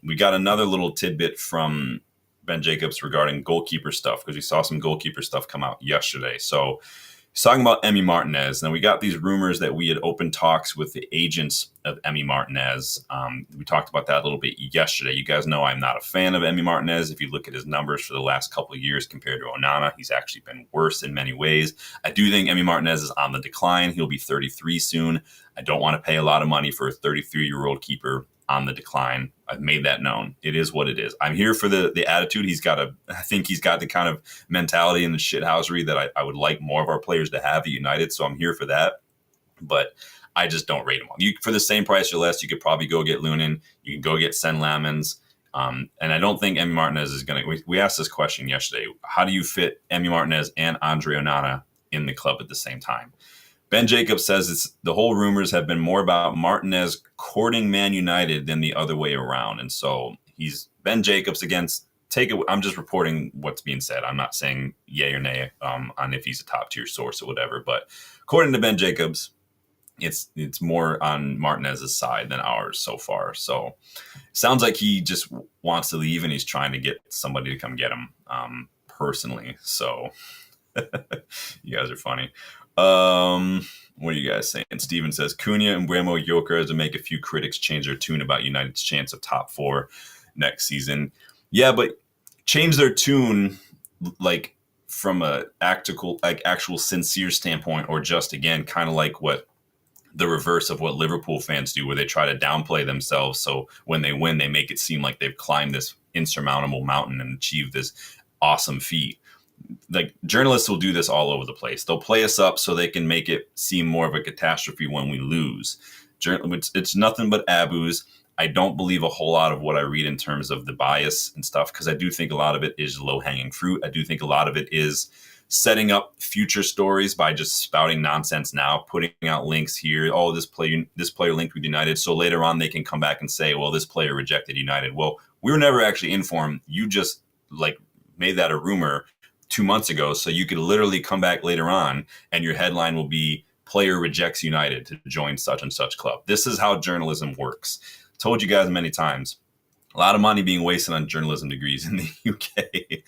We got another little tidbit from Ben Jacobs regarding goalkeeper stuff, because we saw some goalkeeper stuff come out yesterday. So he's talking about Emi Martinez. Now, we got these rumors that we had open talks with the agents of Emi Martinez. We talked about that a little bit yesterday. You guys know I'm not a fan of Emi Martinez. If you look at his numbers for the last couple of years compared to Onana, he's actually been worse in many ways. I do think Emi Martinez is on the decline. He'll be 33 soon. I don't want to pay a lot of money for a 33-year-old keeper on the decline. I've made that known. It is what it is. I'm here for the attitude. I think he's got the kind of mentality and the shithousery that I would like more of our players to have at United. So I'm here for that. But I just don't rate him. For the same price or less, you could probably go get Lunin. You can go get Sen Lamens. And I don't think Emi Martinez is going to. We asked this question yesterday. How do you fit Emi Martinez and Andre Onana in the club at the same time? Ben Jacobs says the whole rumors have been more about Martinez courting Man United than the other way around. And so he's Ben Jacobs against take it. I'm just reporting what's being said. I'm not saying yay or nay on if he's a top tier source or whatever. But according to Ben Jacobs, it's more on Martinez's side than ours so far. So sounds like he just wants to leave and he's trying to get somebody to come get him personally. So you guys are funny. What are you guys saying? Steven says Cunha and Mbeumo Joker to make a few critics change their tune about United's chance of top 4 next season. Yeah, but change their tune like from a actual sincere standpoint, or just again kind of like what the reverse of what Liverpool fans do, where they try to downplay themselves. So when they win, they make it seem like they've climbed this insurmountable mountain and achieved this awesome feat. Like journalists will do this all over the place. They'll play us up so they can make it seem more of a catastrophe when we lose. It's nothing but abus. I don't believe a whole lot of what I read in terms of the bias and stuff, because I do think a lot of it is low-hanging fruit. I do think a lot of it is setting up future stories by just spouting nonsense now, putting out links here. Oh, this player linked with United. So later on, they can come back and say, well, this player rejected United. Well, we were never actually informed. You just made that a rumor 2 months ago. So you could literally come back later on and your headline will be player rejects United to join such and such club. This is how journalism works. Told you guys many times. A lot of money being wasted on journalism degrees in the UK.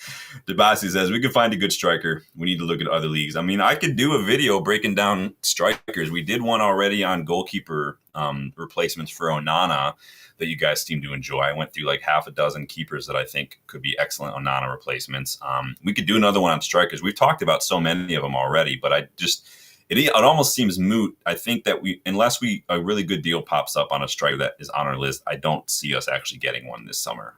Debasi says, we could find a good striker. We need to look at other leagues. I mean, I could do a video breaking down strikers. We did one already on goalkeeper replacements for Onana that you guys seem to enjoy. I went through like half a dozen keepers that I think could be excellent Onana replacements. We could do another one on strikers. We've talked about so many of them already, but it almost seems moot. I think that unless a really good deal pops up on a striker that is on our list, I don't see us actually getting one this summer,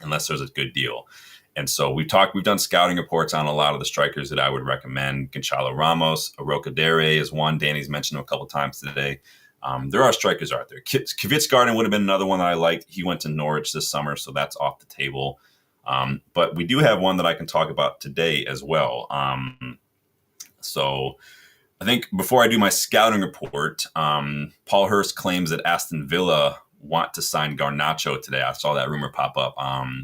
unless there's a good deal. And so we've done scouting reports on a lot of the strikers that I would recommend. Gonçalo Ramos, Aroca Dere is one. Danny's mentioned him a couple of times today. There are strikers out there. Kvistgaarden would have been another one that I liked. He went to Norwich this summer, so that's off the table. But we do have one that I can talk about today as well. So I think before I do my scouting report, Paul Hurst claims that Aston Villa want to sign Garnacho today. I saw that rumor pop up.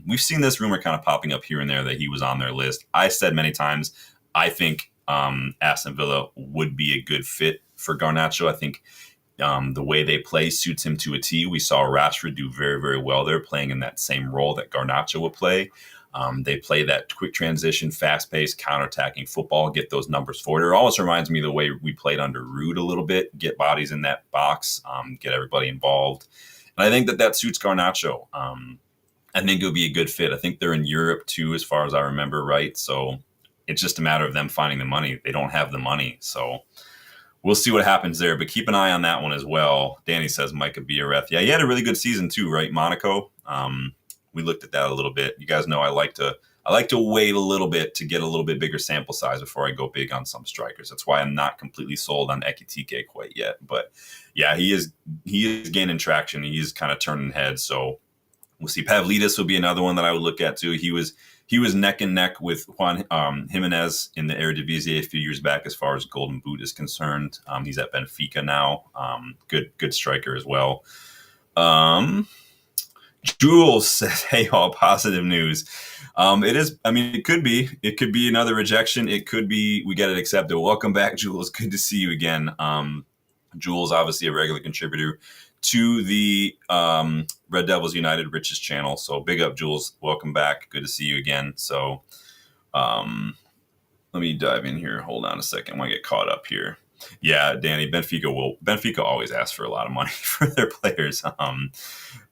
We've seen this rumor kind of popping up here and there that he was on their list. I said many times, I think Aston Villa would be a good fit for Garnacho. I think the way they play suits him to a T. We saw Rashford do very, very well there, playing in that same role that Garnacho would play. They play that quick transition, fast-paced, counter-attacking football, get those numbers forward. It almost reminds me of the way we played under Ruud a little bit, get bodies in that box, get everybody involved. And I think that suits Garnacho. I think it would be a good fit. I think they're in Europe too, as far as I remember, right? So it's just a matter of them finding the money. They don't have the money. So we'll see what happens there, but keep an eye on that one as well. Danny says Micah Biarreth. Yeah, he had a really good season too, right? Monaco. We looked at that a little bit. You guys know I like to wait a little bit to get a little bit bigger sample size before I go big on some strikers. That's why I'm not completely sold on Ekitike quite yet. But yeah, he is gaining traction. He is kind of turning heads. So we'll see. Pavlidis would be another one that I would look at too. He was neck and neck with Juan Jimenez in the Eredivisie a few years back as far as Golden Boot is concerned. He's at Benfica now. Good striker as well. Jules says, hey, all positive news. It is, I mean, it could be another rejection. It could be, we get it accepted. Welcome back, Jules. Good to see you again. Jules, obviously a regular contributor to the Red Devils United Riches channel. So big up, Jules. Welcome back. Good to see you again. So let me dive in here. Hold on a second. I want to get caught up here. Yeah, Danny, Benfica always asks for a lot of money for their players.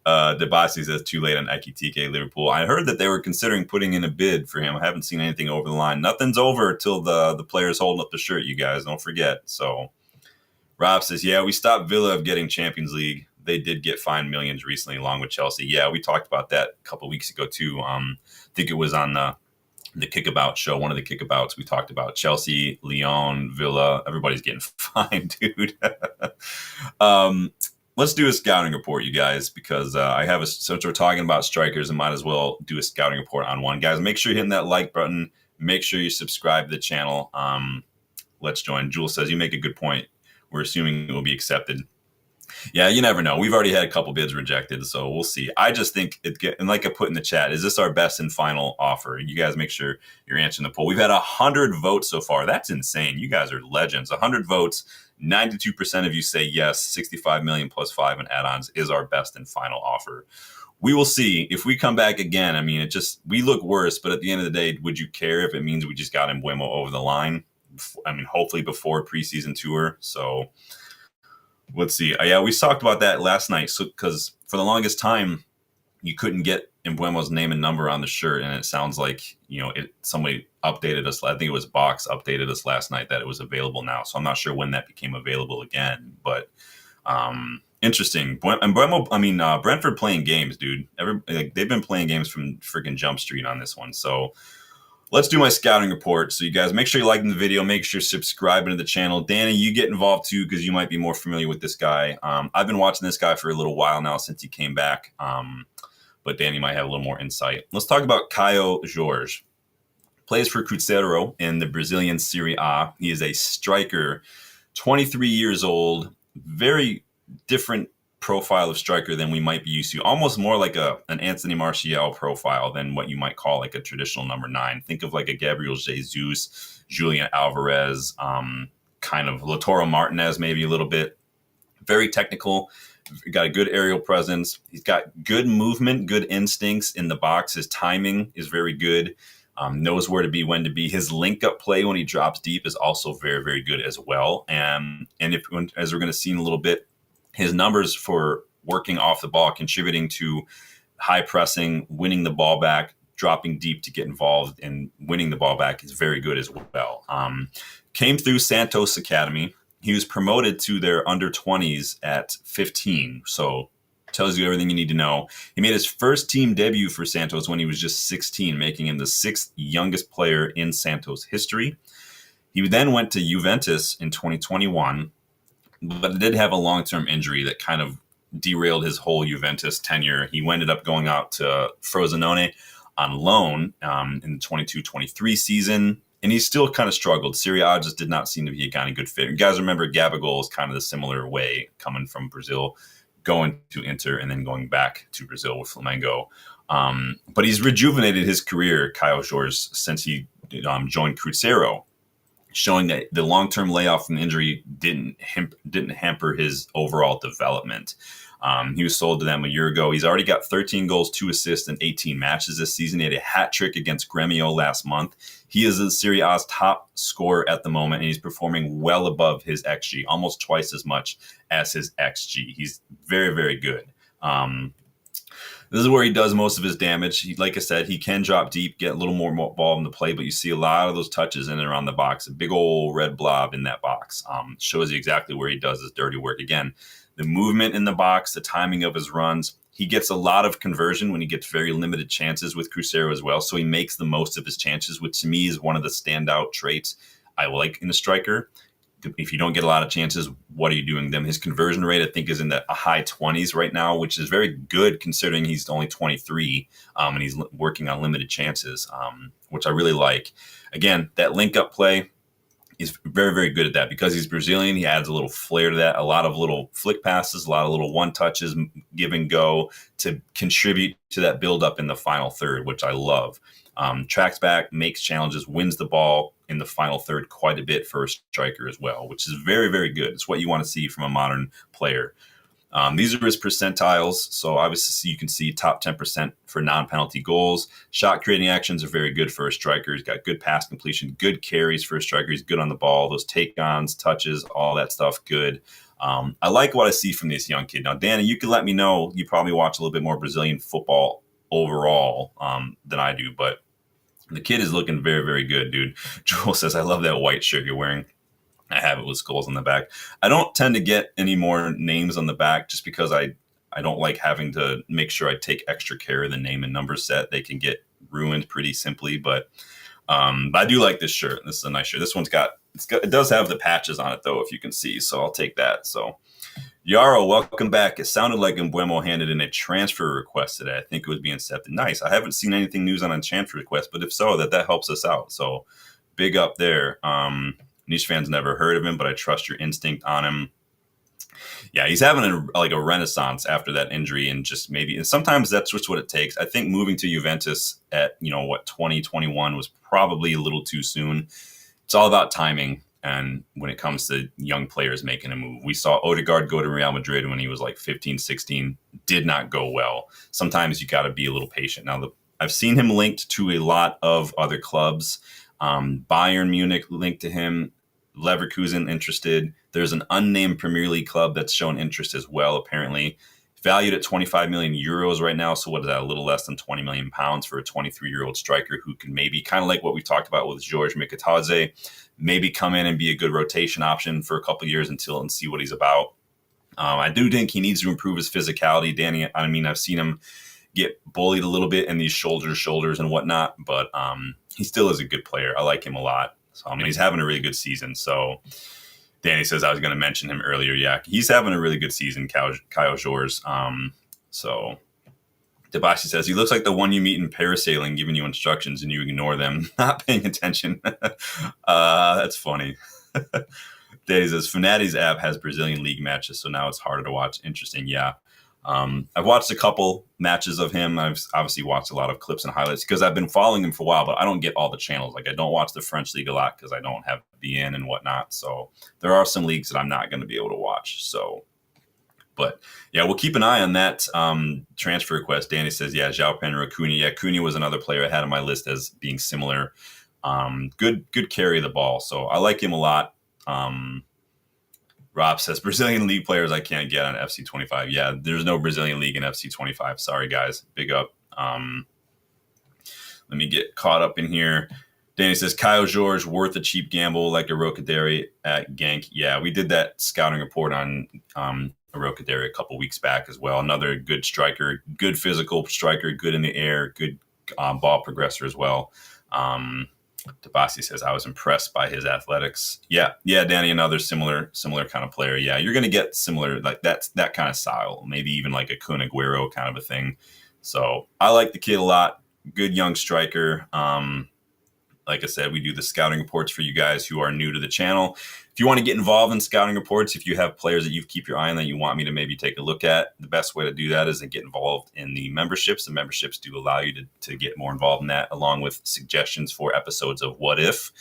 Debasi says too late on Ekitike, Liverpool. I heard that they were considering putting in a bid for him. I haven't seen anything over the line. Nothing's over till the player's holding up the shirt, you guys. Don't forget. So Rob says, yeah, we stopped Villa of getting Champions League. They did get fined millions recently along with Chelsea. Yeah, we talked about that a couple of weeks ago too. I think it was on the Kickabout show, one of the Kickabouts. We talked about Chelsea, Lyon, Villa. Everybody's getting fined, dude. let's do a scouting report, you guys, because since we're talking about strikers, I might as well do a scouting report on one. Guys, make sure you're hitting that like button. Make sure you subscribe to the channel. Let's join. Jules says, you make a good point. We're assuming it will be accepted. Yeah, you never know. We've already had a couple bids rejected, so we'll see. I just think and like I put in the chat, is this our best and final offer? You guys make sure you're answering the poll. We've had 100 votes so far. That's insane. You guys are legends. 100 votes. 92% of you say yes. 65 million plus 5 in add-ons is our best and final offer. We will see if we come back again. I mean, we look worse, but at the end of the day, would you care if it means we just got Mbeumo over the line? I mean, hopefully before preseason tour. So let's see. Yeah, we talked about that last night. So because for the longest time, you couldn't get Mbeumo's name and number on the shirt, and it sounds like somebody updated us. I think it was Box updated us last night that it was available now. So I'm not sure when that became available again, but interesting. Mbeumo, Brentford playing games, dude. They've been playing games from freaking Jump Street on this one. So let's do my scouting report. So you guys make sure you're liking the video. Make sure you're subscribing to the channel. Danny, you get involved too because you might be more familiar with this guy. I've been watching this guy for a little while now since he came back. But Danny might have a little more insight. Let's talk about Kaio Jorge. Plays for Cruzeiro in the Brazilian Serie A. He is a striker, 23 years old, very different profile of striker than we might be used to. Almost more like an Anthony Martial profile than what you might call like a traditional number 9. Think of like a Gabriel Jesus, Julian Alvarez, kind of Lautaro Martinez, maybe a little bit. Very technical. Got a good aerial presence. He's got good movement, good instincts in the box. His timing is very good. Knows where to be, when to be. His link-up play when he drops deep is also very, very good as well. And as we're going to see in a little bit, his numbers for working off the ball, contributing to high pressing, winning the ball back, dropping deep to get involved, and winning the ball back is very good as well. Came through Santos Academy. He was promoted to their under 20s at 15. So tells you everything you need to know. He made his first team debut for Santos when he was just 16, making him the 6th youngest player in Santos history. He then went to Juventus in 2021, but did have a long-term injury that kind of derailed his whole Juventus tenure. He ended up going out to Frosinone on loan in the 22-23 season. And he still kind of struggled. Serie A just did not seem to be a kind of good fit. You guys remember Gabigol is kind of the similar way, coming from Brazil, going to Inter, and then going back to Brazil with Flamengo. But he's rejuvenated his career, Kaio Jorge, since he joined Cruzeiro, showing that the long-term layoff from injury didn't hamper his overall development. He was sold to them a year ago. He's already got 13 goals, 2 assists in 18 matches this season. He had a hat trick against Gremio last month. He is the Serie A's top scorer at the moment, and he's performing well above his XG, almost twice as much as his XG. He's very, very good. This is where he does most of his damage. Like I said, he can drop deep, get a little more ball in the play, but you see a lot of those touches in and around the box. A big old red blob in that box shows you exactly where he does his dirty work. Again, the movement in the box, the timing of his runs. He gets a lot of conversion when he gets very limited chances with Cruzeiro as well. So he makes the most of his chances, which to me is one of the standout traits I like in a striker. If you don't get a lot of chances, what are you doing them? His conversion rate, I think, is in the high 20s right now, which is very good considering he's only 23 and he's working on limited chances, which I really like. Again, that link-up play, he's very, very good at that. Because he's Brazilian, he adds a little flair to that, a lot of little flick passes, a lot of little one-touches, give and go to contribute to that build-up in the final third, which I love. Tracks back, makes challenges, wins the ball in the final third quite a bit for a striker as well, which is very, very good. It's what you want to see from a modern player. These are his percentiles. So obviously you can see top 10% for non-penalty goals. Shot creating actions are very good for a striker. He's got good pass completion, good carries for a striker. He's good on the ball. Those take-ons, touches, all that stuff, good. I like what I see from this young kid. Now, Danny, you can let me know. You probably watch a little bit more Brazilian football overall than I do, but the kid is looking very, very good, dude. Joel says, I love that white shirt you're wearing. I have it with skulls on the back. I don't tend to get any more names on the back just because I don't like having to make sure I take extra care of the name and number set. They can get ruined pretty simply, but I do like this shirt. This is a nice shirt. This one's it does have the patches on it though, if you can see, so I'll take that. So Yarrow, welcome back. It sounded like Mbeumo handed in a transfer request today. I think it was being accepted. Nice. I haven't seen anything news on a transfer request, but if so, that helps us out. So big up there. Niche fans never heard of him, but I trust your instinct on him. Yeah, he's having a renaissance after that injury, and just maybe, and sometimes that's just what it takes. I think moving to Juventus at 2021 was probably a little too soon. It's all about timing. And when it comes to young players making a move, we saw Odegaard go to Real Madrid when he was like 15, 16, did not go well. Sometimes you got to be a little patient. Now, I've seen him linked to a lot of other clubs. Bayern Munich linked to him. Leverkusen interested. There's an unnamed Premier League club that's shown interest as well, apparently. Valued at 25 million euros right now. So what is that? A little less than 20 million pounds for a 23-year-old striker who can maybe, kind of like what we talked about with George Mikitadze, maybe come in and be a good rotation option for a couple of years and see what he's about. I do think he needs to improve his physicality. Danny, I mean, I've seen him get bullied a little bit in these shoulders and whatnot, but he still is a good player. I like him a lot. So, I mean, he's having a really good season. So Danny says I was going to mention him earlier. Yeah, he's having a really good season, Kaio Jorge. So Debashi says, he looks like the one you meet in parasailing, giving you instructions and you ignore them, not paying attention. That's funny. Danny says, Fanati's app has Brazilian league matches, so now it's harder to watch. Interesting. Yeah. I've watched a couple matches of him. I've obviously watched a lot of clips and highlights because I've been following him for a while, but I don't get all the channels. Like, I don't watch the French league a lot because I don't have BN and whatnot. So there are some leagues that I'm not going to be able to watch. So, but yeah, we'll keep an eye on that transfer request. Danny says, yeah, João Pedro Cunha. Yeah, Cunha was another player I had on my list as being similar. Good carry of the ball. So I like him a lot. Rob says, Brazilian league players I can't get on FC 25. Yeah, there's no Brazilian league in FC 25. Sorry, guys. Big up. Let me get caught up in here. Danny says, Kaio Jorge, worth a cheap gamble like a Rocadere at Genk. Yeah, we did that scouting report on Rocadere a couple weeks back as well. Another good striker, good physical striker, good in the air, good ball progressor as well. Tabasi says, I was impressed by his athletics. Yeah, Danny, another similar kind of player. Yeah, you're going to get similar, like that kind of style, maybe even like a Kun Aguero kind of a thing. So I like the kid a lot. Good young striker. Like I said, we do the scouting reports for you guys who are new to the channel. If you want to get involved in scouting reports, if you have players that you keep your eye on that you want me to maybe take a look at, the best way to do that is to get involved in the memberships. The memberships do allow you to get more involved in that, along with suggestions for episodes of What If.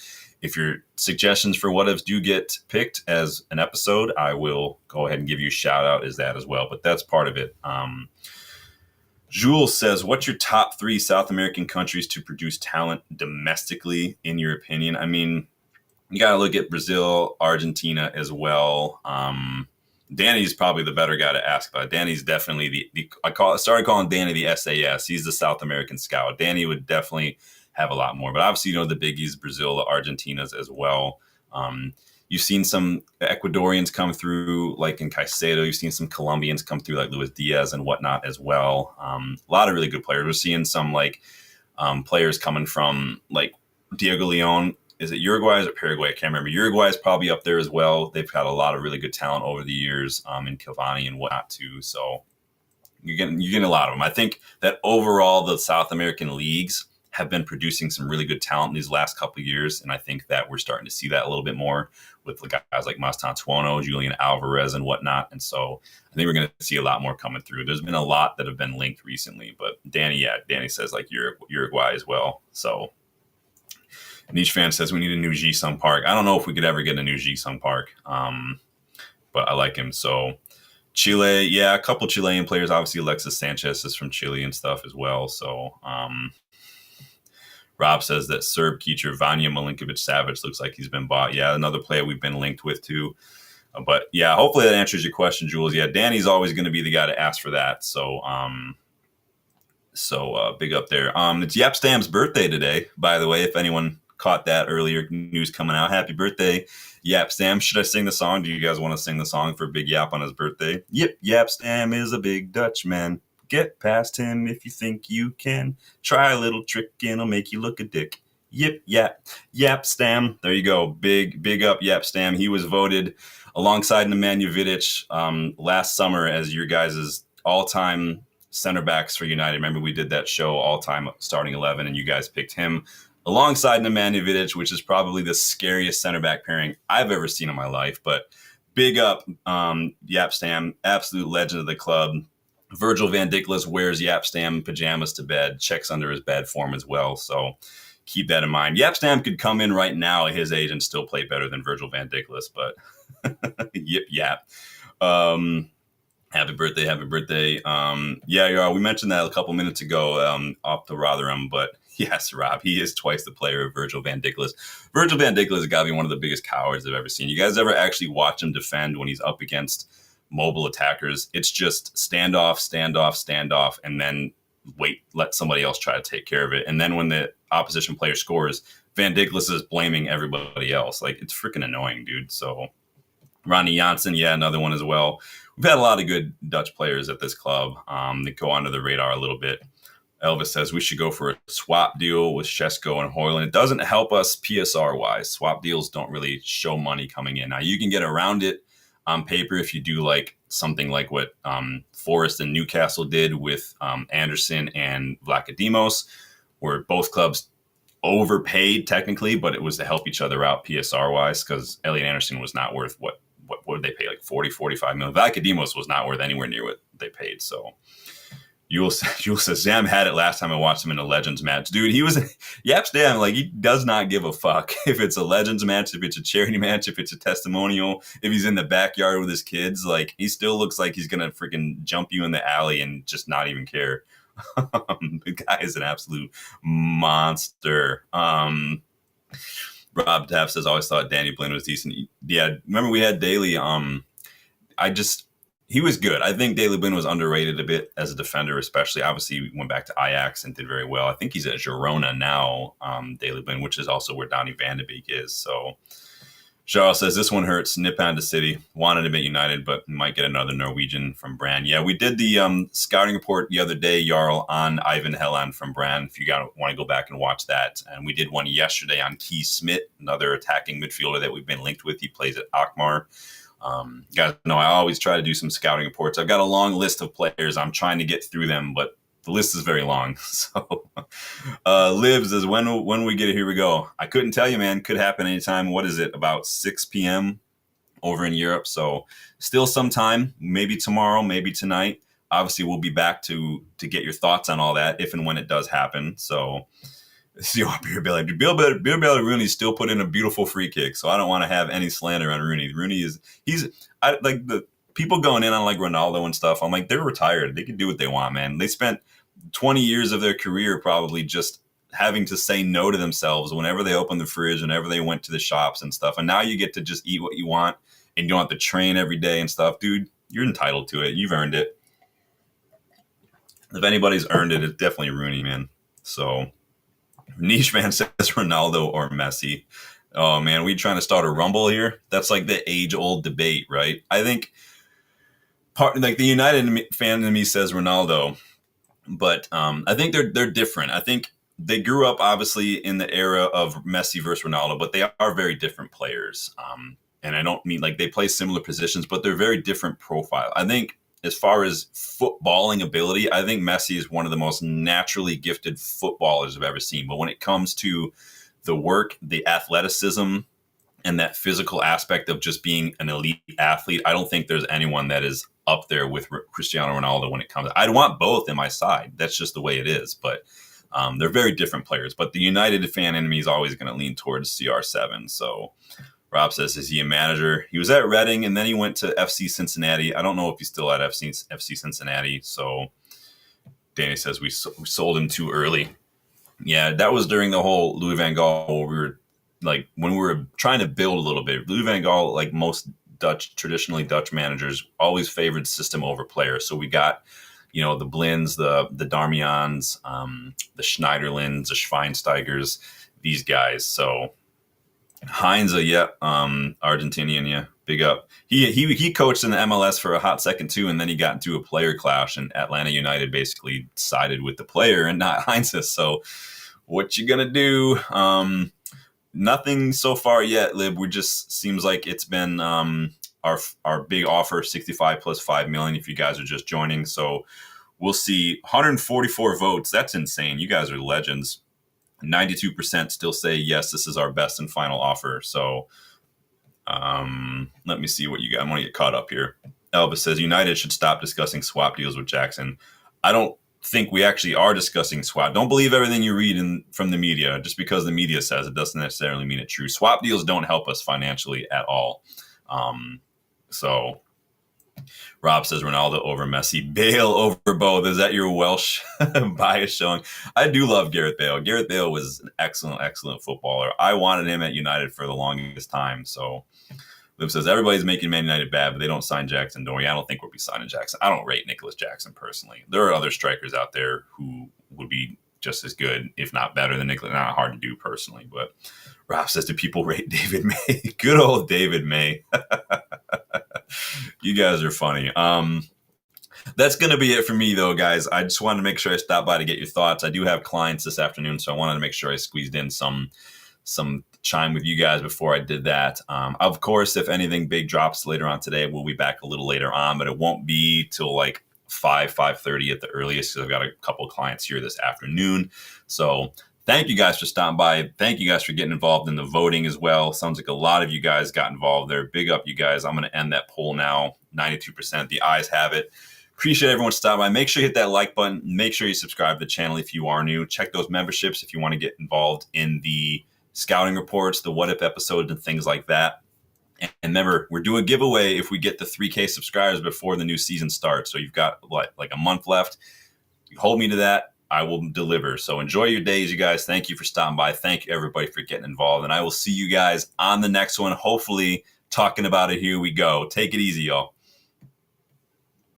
If your suggestions for What Ifs do get picked as an episode, I will go ahead and give you a shout out as that as well. But that's part of it. Jules says, what's your top 3 South American countries to produce talent domestically, in your opinion? I mean, you got to look at Brazil, Argentina as well. Danny's probably the better guy to ask about. Danny's definitely started calling Danny the SAS. He's the South American scout. Danny would definitely have a lot more. But obviously, the biggies, Brazil, the Argentinas as well. You've seen some Ecuadorians come through, like in Caicedo. You've seen some Colombians come through, like Luis Diaz and whatnot as well. A lot of really good players. We're seeing some players coming from like Diego Leon. Is it Uruguay or is it Paraguay? I can't remember. Uruguay is probably up there as well. They've had a lot of really good talent over the years in Cavani and whatnot too. So you're getting a lot of them. I think that overall the South American leagues have been producing some really good talent in these last couple of years. And I think that we're starting to see that a little bit more with the guys like Mastantuono, Julian Alvarez and whatnot. And so I think we're going to see a lot more coming through. There's been a lot that have been linked recently, but Danny says like Uruguay as well. So Niche fan says we need a new Ji-Sung Park. I don't know if we could ever get a new Ji-Sung Park, but I like him. So Chile, yeah, a couple Chilean players. Obviously, Alexis Sanchez is from Chile and stuff as well. So Rob says that Serb keeper Vanja Milinkovic-Savic looks like he's been bought. Yeah, another player we've been linked with too. But yeah, hopefully that answers your question, Jules. Yeah, Danny's always going to be the guy to ask for that. So big up there. It's Yapstam's birthday today, by the way, if anyone caught that earlier news coming out. Happy birthday, Yapstam. Should I sing the song? Do you guys want to sing the song for Big Yap on his birthday? Yep, Yapstam is a big Dutchman. Get past him if you think you can. Try a little trick and it'll make you look a dick. Yap Stam. There you go. Big up Yap Stam. He was voted alongside Nemanja Vidic last summer as your guys' all-time center backs for United. Remember we did that show, all-time starting 11, and you guys picked him alongside Nemanja Vidic, which is probably the scariest center back pairing I've ever seen in my life. But big up Yap Stam, absolute legend of the club. Virgil van Dijk wears Yap Stam pajamas to bed, checks under his bed for him as well. So keep that in mind. Yap Stam could come in right now at his age and still play better than Virgil van Dijk, but yap. Happy birthday, happy birthday. We mentioned that a couple minutes ago off the Rotherham, but yes, Rob, he is twice the player of Virgil van Dijk. Virgil van Dijk has got to be one of the biggest cowards I've ever seen. You guys ever actually watch him defend when he's up against mobile attackers? It's just standoff, and then wait, let somebody else try to take care of it. And then when the opposition player scores, Van Dijk is blaming everybody else. Like, it's freaking annoying, dude. So Ronnie Janssen, another one as well. We've had a lot of good Dutch players at this club that go under the radar a little bit. Elvis says we should go for a swap deal with Sesko and Højlund. It doesn't help us PSR-wise. Swap deals don't really show money coming in. Now, you can get around it on paper if you do like something like what Forest and Newcastle did with Anderson and Vlachodimos, where both clubs overpaid technically, but it was to help each other out PSR-wise, because Elliot Anderson was not worth what did they pay, like 45 million. Vlachodimos was not worth anywhere near what they paid. So Yul says Sam had it last time I watched him in a Legends match. Dude, he was Yap Stam, like, he does not give a fuck if it's a Legends match, if it's a charity match, if it's a testimonial, if he's in the backyard with his kids. Like, he still looks like he's gonna freaking jump you in the alley and just not even care. The guy is an absolute monster. Rob Tapp says, always thought Danny Blind was decent. Yeah, remember we had Daly. He was good. I think Daley Blind was underrated a bit as a defender, especially. Obviously, he went back to Ajax and did very well. I think he's at Girona now, Daley Blind, which is also where Donny van de Beek is. So Charles says, this one hurts. Nippon to City. Wanted him at United, but might get another Norwegian from Brann. Yeah, we did the scouting report the other day, Jarl, on Ivan Helland from Brann, if you want to go back and watch that. And we did one yesterday on Keith Smith, another attacking midfielder that we've been linked with. He plays at Akmar. You guys know I always try to do some scouting reports. I've got a long list of players. I'm trying to get through them, but the list is very long. So Liv says, when we get it, here we go. I couldn't tell you, man. Could happen anytime. What is it? About 6 p.m. over in Europe. So still some time, maybe tomorrow, maybe tonight. Obviously, we'll be back to get your thoughts on all that if and when it does happen. So Beer Belly Rooney's still put in a beautiful free kick, so I don't want to have any slander on Rooney. He's like the people going in on like Ronaldo and stuff. I'm like, they're retired. They can do what they want, man. They spent 20 years of their career probably just having to say no to themselves whenever they opened the fridge, whenever they went to the shops and stuff. And now you get to just eat what you want and you don't have to train every day and stuff. Dude, you're entitled to it. You've earned it. If anybody's earned it, it's definitely Rooney, man. So Niche Man says Ronaldo or Messi. Oh, man, we trying to start a rumble here? That's like the age-old debate, right? I think the United fan in me says Ronaldo, but I think they're different. I think they grew up, obviously, in the era of Messi versus Ronaldo, but they are very different players. And I don't mean like they play similar positions, but they're very different profile. I think as far as footballing ability, I think Messi is one of the most naturally gifted footballers I've ever seen. But when it comes to the work, the athleticism, and that physical aspect of just being an elite athlete, I don't think there's anyone that is up there with Cristiano Ronaldo when it comes. I'd want both in my side. That's just the way it is. But they're very different players. But the United fan in me is always going to lean towards CR7. So Rob says, is he a manager? He was at Reading, and then he went to FC Cincinnati. I don't know if he's still at FC Cincinnati. So Danny says we sold him too early. Yeah, that was during the whole Louis van Gaal. When we were trying to build a little bit. Louis van Gaal, like most traditionally Dutch managers, always favored system over players. So we got, the Blinds, the Darmians, the Schneiderlins, the Schweinsteigers, these guys. So Heinze, Argentinian, yeah, big up. He coached in the MLS for a hot second too, and then he got into a player clash, and Atlanta United basically sided with the player and not Heinze. So what you gonna do? Nothing so far yet, Lib. We just seems like it's been our big offer, 65 plus 5 million. If you guys are just joining, so we'll see. 144 votes. That's insane. You guys are legends. 92% still say yes. This is our best and final offer. So let me see what you got. I want to get caught up here. Elvis says United should stop discussing swap deals with Jackson. I don't think we actually are discussing swap. Don't believe everything you read from the media. Just because the media says it doesn't necessarily mean it's true. Swap deals don't help us financially at all. So Rob says Ronaldo over Messi, Bale over both. Is that your Welsh bias showing? I do love Gareth Bale. Gareth Bale was an excellent footballer. I wanted him at United for the longest time. So Liv says everybody's making Man United bad, but they don't sign Jackson. Don't worry, I don't think we'll be signing Jackson. I don't rate Nicholas Jackson personally. There are other strikers out there who would be just as good, if not better than Nicholas. Not hard to do personally, but Rob says, do people rate David May? Good old David May. You guys are funny. That's going to be it for me, though, guys. I just wanted to make sure I stopped by to get your thoughts. I do have clients this afternoon, so I wanted to make sure I squeezed in some chime with you guys before I did that. Of course, if anything big drops later on today, we'll be back a little later on, but it won't be till like 5:30 at the earliest, because I've got a couple of clients here this afternoon. So thank you guys for stopping by. Thank you guys for getting involved in the voting as well. Sounds like a lot of you guys got involved there. Big up, you guys. I'm going to end that poll now. 92%. The ayes have it. Appreciate everyone stopping by. Make sure you hit that like button. Make sure you subscribe to the channel if you are new. Check those memberships if you want to get involved in the scouting reports, the what if episodes, and things like that. And remember, we're doing a giveaway if we get the 3K subscribers before the new season starts. So you've got like a month left. You hold me to that, I will deliver. So enjoy your days, you guys. Thank you for stopping by. Thank you, everybody, for getting involved. And I will see you guys on the next one. Hopefully, talking about it. Here we go. Take it easy, y'all.